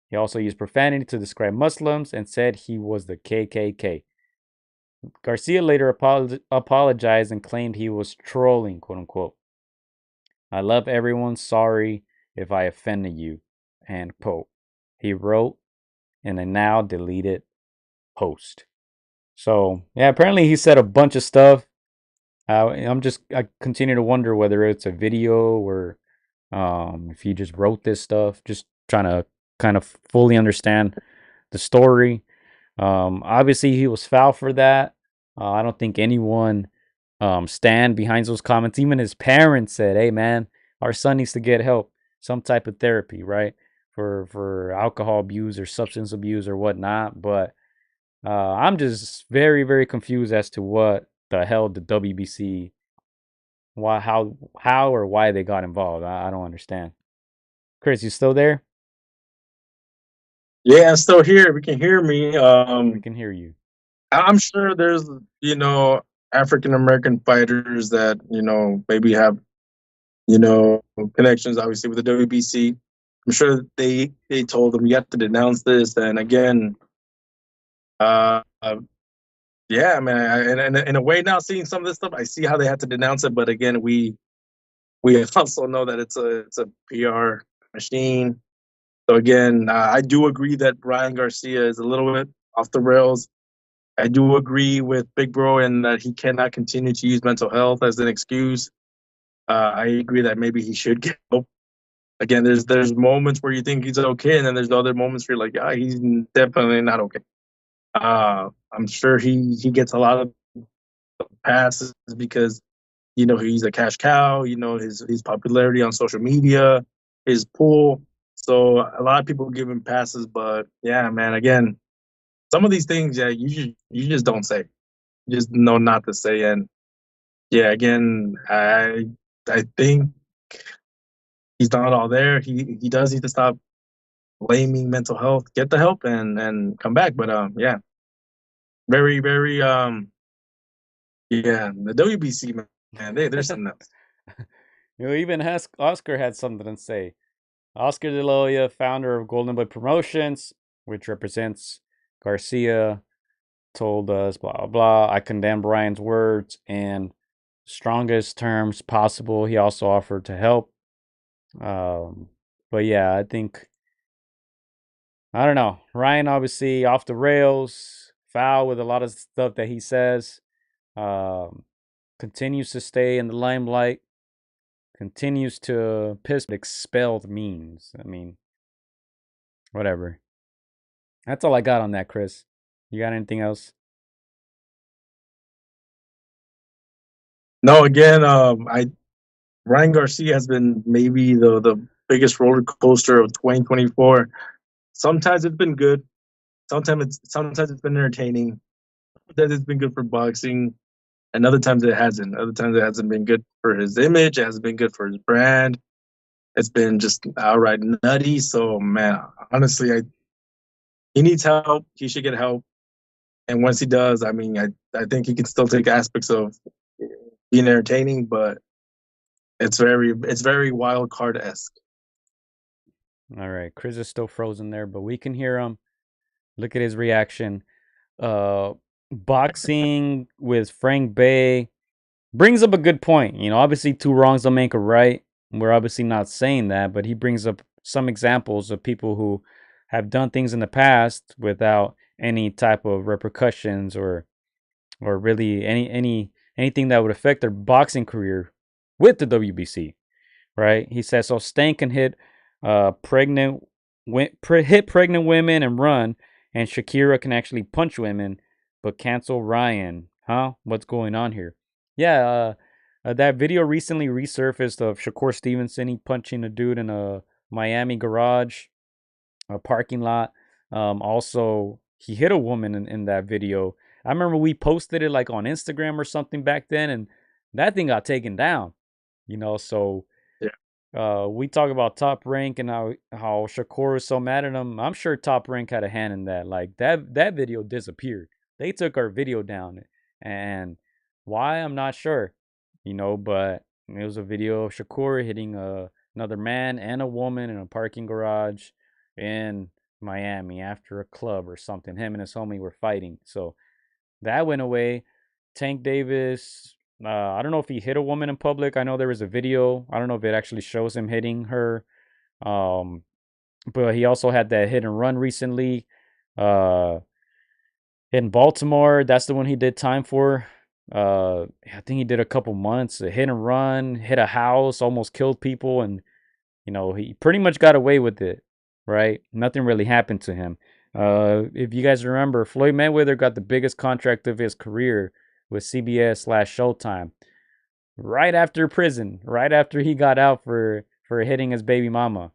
He also used profanity to describe Muslims and said he was the KKK. Garcia later apologized and claimed he was trolling, quote unquote. I love everyone. Sorry if I offended you, end quote. He wrote in a now deleted post. So, yeah, apparently he said a bunch of stuff. I continue to wonder whether it's a video or if he just wrote this stuff. Just trying to kind of fully understand the story. Obviously, he was foul for that. I don't think anyone stand behind those comments. Even his parents said, "Hey, man, our son needs to get help, some type of therapy, right?" for alcohol abuse or substance abuse or whatnot. But I'm just very, very confused as to what the hell the WBC, how or why they got involved. I don't understand. Chris, you still there? Yeah, I'm still here. We can hear me. We can hear you. I'm sure there's, African American fighters that, maybe have, connections, obviously, with the WBC. I'm sure they told them you have to denounce this. And again, uh, yeah, I mean, in a way, now seeing some of this stuff, I see how they had to denounce it. But again, we also know that it's a PR machine. So again, I do agree that Ryan Garcia is a little bit off the rails. I do agree with Big Bro in that he cannot continue to use mental health as an excuse. I agree that maybe he should get help. Again, there's moments where you think he's okay, and then there's other moments where you're like, yeah, he's definitely not okay. I'm sure he gets a lot of passes because he's a cash cow. His popularity on social media, his pull. So a lot of people give him passes, but yeah, man. Again, some of these things, yeah, you just don't say. You just know not to say. And yeah, again, I think he's not all there. He does need to stop blaming mental health, get the help, and come back. But yeah, very very yeah, the WBC, man, there's something else. Even Oscar had something to say. Oscar De La Hoya, founder of Golden Boy Promotions, which represents Garcia, told us blah blah blah. I condemn Brian's words in strongest terms possible. He also offered to help. But yeah, I think, I don't know. Ryan obviously off the rails, foul with a lot of stuff that he says. Um, Continues to stay in the limelight. Continues to piss expelled memes. I mean, whatever. That's all I got on that, Chris. You got anything else? No, again, I Ryan Garcia has been maybe the biggest roller coaster of 2024. Sometimes it's been good. Sometimes it's been entertaining. Sometimes it's been good for boxing, and other times it hasn't. Other times it hasn't been good for his image. It hasn't been good for his brand. It's been just outright nutty. So man, honestly, he needs help. He should get help. And once he does, I mean, I think he can still take aspects of being entertaining, but it's very wild card esque. All right, Chris is still frozen there, but we can hear him. Look at his reaction. Uh, Boxing with Frank Bay brings up a good point. Obviously, two wrongs don't make a right. We're obviously not saying that, but he brings up some examples of people who have done things in the past without any type of repercussions or really anything that would affect their boxing career with the WBC. Right? He says so. Stank can hit pregnant women and run, and Shakira can actually punch women, but cancel Ryan. Huh? What's going on here? Yeah, that video recently resurfaced of Shakur Stevenson. He punching a dude in a Miami garage, a parking lot. Also, he hit a woman in that video. I remember we posted it like on Instagram or something back then, and that thing got taken down. So we talk about Top Rank and how Shakur is so mad at him. I'm sure Top Rank had a hand in that. Like that video disappeared. They took our video down, and why I'm not sure. But it was a video of Shakur hitting another man and a woman in a parking garage in Miami after a club or something. Him and his homie were fighting, so that went away. Tank Davis, I don't know if he hit a woman in public. I know there was a video. I don't know if it actually shows him hitting her. Um, but he also had that hit and run recently. In Baltimore, that's the one he did time for. I think he did a couple months. A hit and run, hit a house, almost killed people, and he pretty much got away with it, right? Nothing really happened to him. If you guys remember, Floyd Mayweather got the biggest contract of his career with CBS/Showtime right after prison, right after he got out for hitting his baby mama,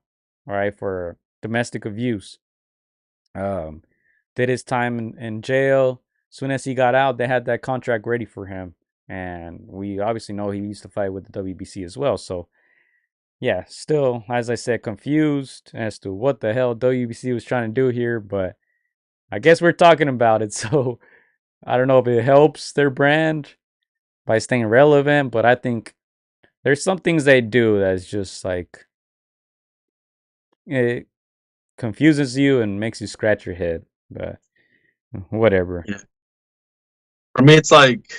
all right, for domestic abuse. Did his time in jail. As soon as he got out, they had that contract ready for him. And we obviously know he used to fight with the WBC as well. So, yeah, still, as I said, confused as to what the hell WBC was trying to do here. But I guess we're talking about it. So, I don't know if it helps their brand by staying relevant. But I think there's some things they do that's just like, it confuses you and makes you scratch your head. But whatever. Yeah. For me, it's like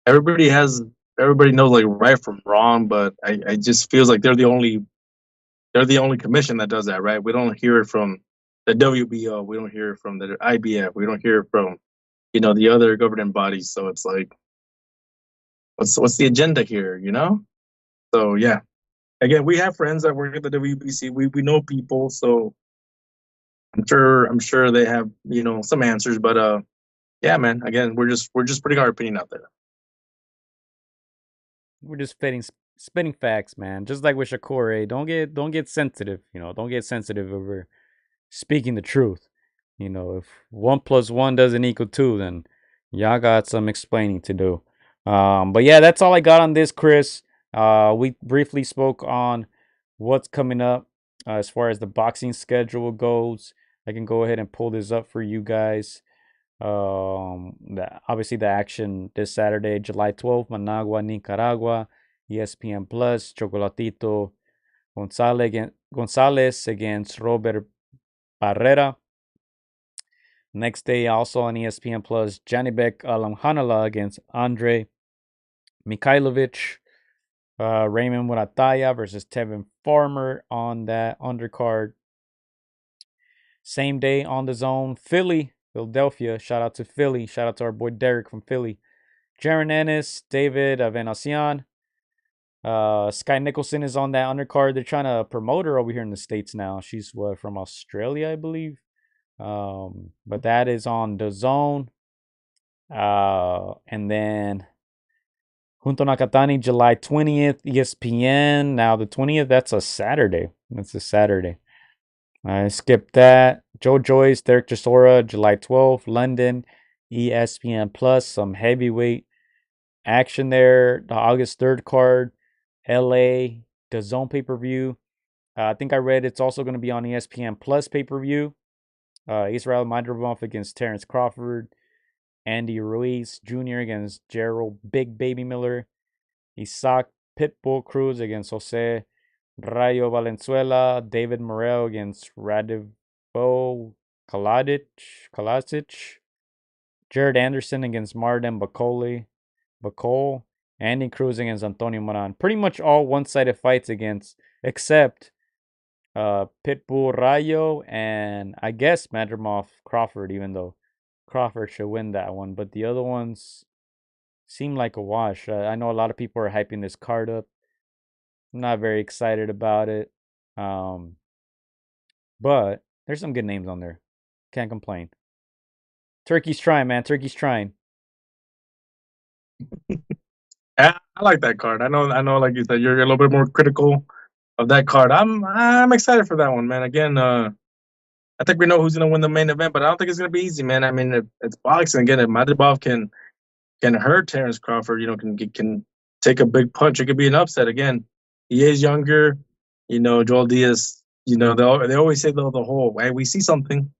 everybody knows like right from wrong, but I just feels like they're the only commission that does that, right? We don't hear it from the WBO, we don't hear it from the IBF, we don't hear it from the other governing bodies. So it's like, what's the agenda here, So yeah, again, we have friends that work at the WBC. We know people, so I'm sure they have some answers. But yeah, man. Again, we're just putting our opinion out there. We're just spitting facts, man. Just like with Shakur, don't get sensitive. Don't get sensitive over speaking the truth. If 1+1 doesn't equal 2, then y'all got some explaining to do. But yeah, that's all I got on this, Chris. We briefly spoke on what's coming up as far as the boxing schedule goes. I can go ahead and pull this up for you guys. Obviously the action this Saturday, July 12th, Managua, Nicaragua, ESPN Plus, Chocolatito Gonzalez against Robert Barrera. Next day, also on ESPN Plus, Janibek Alamhanala against Andre Mikhailovich. Raymond Murataya versus Tevin Farmer on that undercard. Same day on the zone, Philadelphia. Shout out to Philly. Shout out to our boy Derek from Philly. Jaron Ennis, David Avenacion. Sky Nicholson is on that undercard. They're trying to promote her over here in the States now. She's from Australia, I believe. But that is on the zone. And then Junto Nakatani, July 20th, ESPN. Now the 20th, that's a Saturday. I skipped that. Joe Joyce, Derek Chisora, July 12th, London, ESPN Plus, some heavyweight action there. The August 3rd card, LA, the Zone pay-per-view. I think I read it's also going to be on ESPN Plus pay-per-view. Israel Madrimov against Terrence Crawford. Andy Ruiz Jr. against Gerald Big Baby Miller. Isaac Pitbull Cruz against Jose Rayo Valenzuela. David Morrell against Radivo Kalasic. Jared Anderson against Martin Bacol. Andy Cruz against Antonio Moran. Pretty much all one-sided fights except Pitbull Rayo and I guess Madrimov Crawford, even though Crawford should win that one. But the other ones seem like a wash. I know a lot of people are hyping this card up. I'm not very excited about it. But there's some good names on there. Can't complain. Turkey's trying, man. Turkey's trying. I like that card. I know. Like you said, you're a little bit more critical of that card. I'm excited for that one, man. Again, I think we know who's gonna win the main event, but I don't think it's gonna be easy, man. I mean, it's boxing. Again, if Madrimov can hurt Terrence Crawford, can take a big punch, it could be an upset. Again, he is younger. Joel Diaz. They always say the whole, hey, we see something.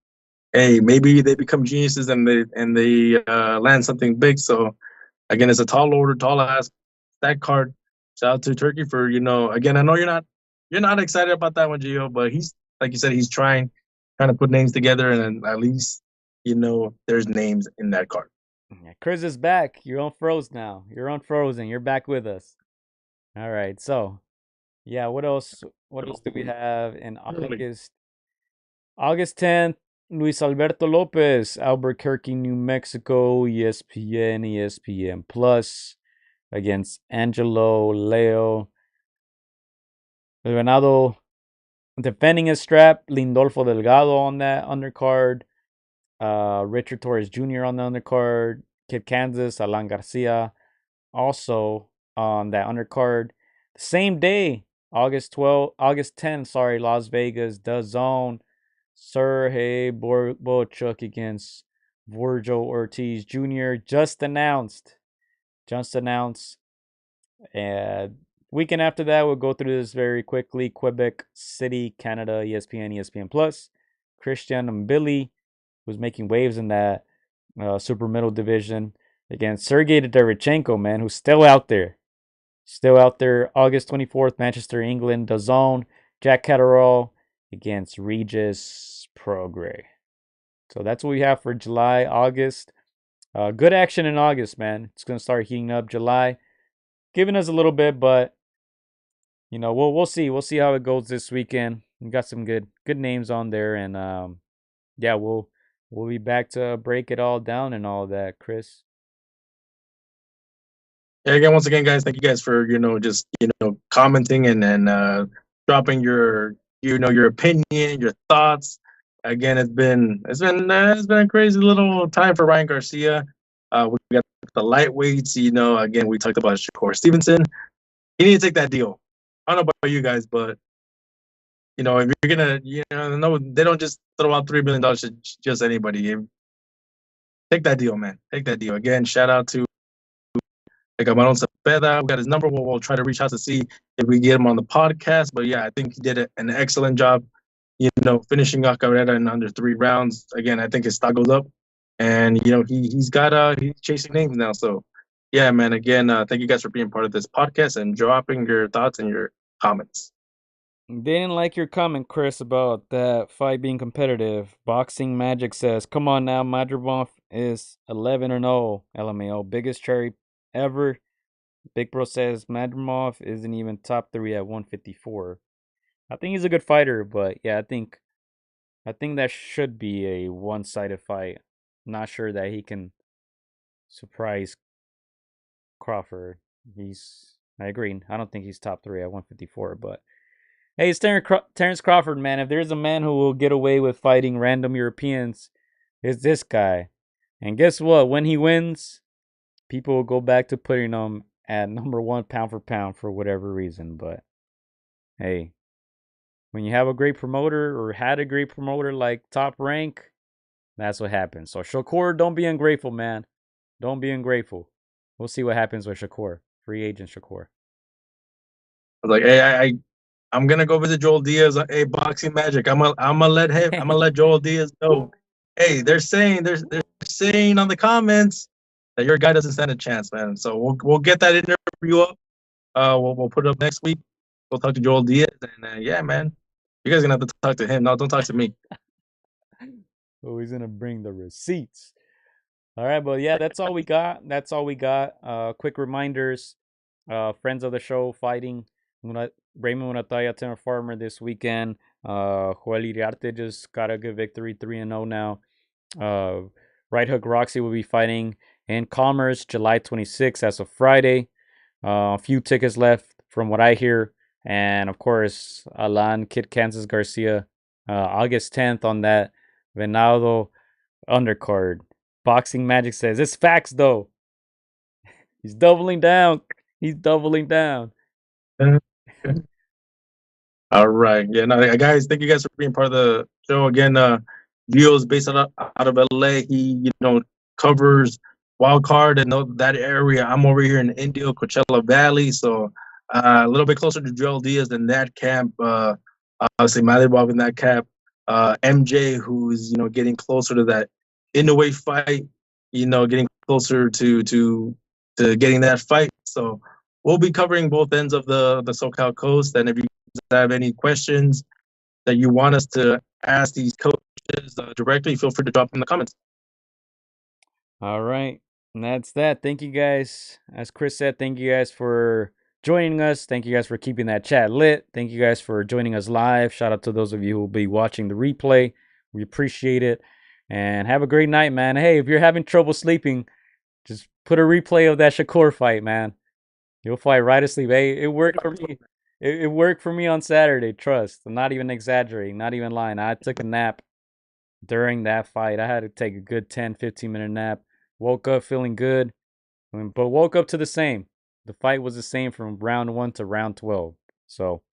Hey, maybe they become geniuses and they land something big. So again, it's a tall order, tall ass. That card. Shout out to Turkey for Again, I know you're not excited about that one, Gio, but he's like you said, he's trying to put names together, and at least there's names in that card. Yeah, Chris is back. You're on Froze now. You're on Frozen. You're back with us. All right. So, yeah, what else? What else do we have in August? August 10th, Luis Alberto Lopez, Albuquerque, New Mexico, ESPN Plus against Angelo Leo. Venado defending his strap, Lindolfo Delgado on that undercard. Richard Torres Jr. on the undercard. Kid Kansas, Alan Garcia also on that undercard. The same day, August 10th, sorry, Las Vegas, DAZN, Sergey Bochuk against Virgil Ortiz Jr. Just announced. And weekend after that, we'll go through this very quickly. Quebec City, Canada, ESPN Plus. Christian and Billy, who's making waves in that super middle division, against Sergey Derevchenko, man, who's still out there. August 24th, Manchester, England, DAZN, Jack Catterall against Regis Prograis. So that's what we have for July, August. Good action in August, man. It's going to start heating up. July, giving us a little bit, but we'll see. We'll see how it goes this weekend. We got some good names on there, and yeah, we'll be back to break it all down and all that, Chris. Yeah, again, once again, guys, thank you guys for just commenting and dropping your your opinion, your thoughts. Again, it's been a crazy little time for Ryan Garcia. We got the lightweights. Again, we talked about Shakur Stevenson. He need to take that deal. I don't know about you guys, but if you're gonna, no, they don't just throw out $3 billion to just anybody. Take that deal, man. Take that deal. Again, shout out to Camaron Zepeda. We got his number. We'll try to reach out to see if we get him on the podcast. But yeah, I think he did an excellent job, finishing off Cabrera in under 3 rounds. Again, I think his stock goes up, and he's chasing names now. So yeah, man. Again, thank you guys for being part of this podcast and dropping your thoughts and your comments. Didn't like your comment, Chris, about that fight being competitive. Boxing Magic says, "Come on now, Madrimov is 11-0. LMAO, biggest cherry ever." Big Bro says Madrimov isn't even top 3 at 154. I think he's a good fighter, but yeah, I think that should be a one-sided fight. Not sure that he can surprise Crawford. I agree. I don't think he's top 3 at 154, but hey, it's Terrence Crawford, man. If there's a man who will get away with fighting random Europeans, it's this guy. And guess what? When he wins, people will go back to putting him at number 1 pound for whatever reason. But hey, when you have a great promoter or had a great promoter like Top Rank, that's what happens. So Shakur, don't be ungrateful, man. Don't be ungrateful. We'll see what happens with Shakur. Free agent Shakur. I was like, hey, I'm gonna go visit Joel Diaz. Hey, Boxing Magic. I'm gonna let Joel Diaz know. Hey, they're saying on the comments that your guy doesn't stand a chance, man. So we'll get that interview up. We'll put it up next week. We'll talk to Joel Diaz, and yeah, man, you guys are gonna have to talk to him. No, don't talk to me. Oh, he's gonna bring the receipts. All right, but yeah, that's all we got. Quick reminders. Friends of the show fighting. Raymond Murataya, Timur Farmer this weekend. Joel Iriarte just got a good victory, 3-0 now. Right Hook Roxy will be fighting in Commerce July 26th as of Friday. A few tickets left from what I hear. And of course, Alan Kid Kansas Garcia, August 10th on that Venado undercard. Boxing Magic says, it's facts though. He's doubling down. All right. Yeah, no, guys, thank you guys for being part of the show. Again, Gio is based out of LA. He, covers wild card and that area. I'm over here in Indio, Coachella Valley. So a little bit closer to Joel Diaz in that camp. Obviously, Madrimov in that camp. MJ, who's, getting closer to that in-the-way fight, getting closer to getting that fight. So we'll be covering both ends of the SoCal coast. And if you have any questions that you want us to ask these coaches directly, feel free to drop them in the comments. All right. And that's that. Thank you guys. As Chris said, thank you guys for joining us. Thank you guys for keeping that chat lit. Thank you guys for joining us live. Shout out to those of you who will be watching the replay. We appreciate it. And have a great night, man. Hey, if you're having trouble sleeping, just put a replay of that Shakur fight, man. You'll fight right asleep. Hey, it worked for me. It worked for me on Saturday. Trust. I'm not even exaggerating. Not even lying. I took a nap during that fight. I had to take a good 10, 15-minute nap. Woke up feeling good, but woke up to the same. The fight was the same from round 1 to round 12. So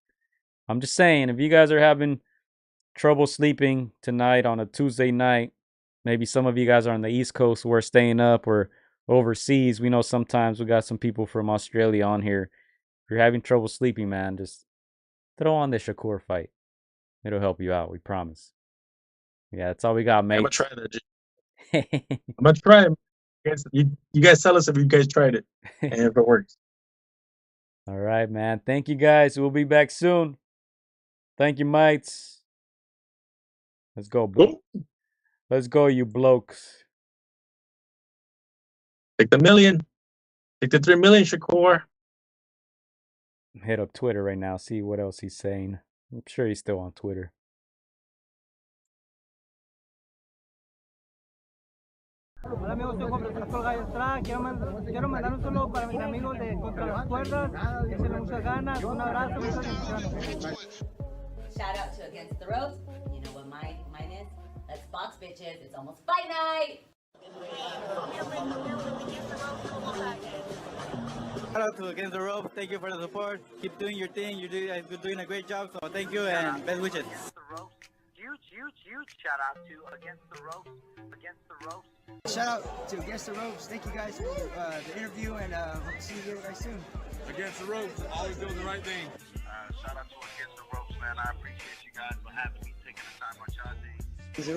I'm just saying, if you guys are having trouble sleeping tonight on a Tuesday night, maybe some of you guys are on the East Coast, we're staying up, or overseas. We know sometimes we got some people from Australia on here. If you're having trouble sleeping, man, just throw on the Shakur fight. It'll help you out, we promise. Yeah, that's all we got, mate. I'm gonna try that. I'm gonna try it. You guys tell us if you guys tried it and if it works. All right, man. Thank you, guys. We'll be back soon. Thank you, mates. Let's go, bro. Let's go, you blokes. Take the million. Take the 3 million, Shakur. Hit up Twitter right now, see what else he's saying. I'm sure he's still on Twitter. Hola amigos, soy Juan Francisco Gallo. Quiero mandar un saludo para mis amigos de Contra las Cuerdas. Échenle muchas ganas. Un abrazo, muchas bendiciones. Shout out to Against the Ropes. You know what mine is? Let's box, bitches. It's almost fight night. Shout out to Against the Ropes. Thank you for the support. Keep doing your thing. You're doing a great job. So thank you and best wishes. Huge shout out to Against the Ropes. Shout out to Against the Ropes. Thank you guys for the interview, and hope to see you guys soon. Against the Ropes, always doing the right thing. Shout out to Against the Ropes, man. I appreciate you guys for having me, taking the time out your day.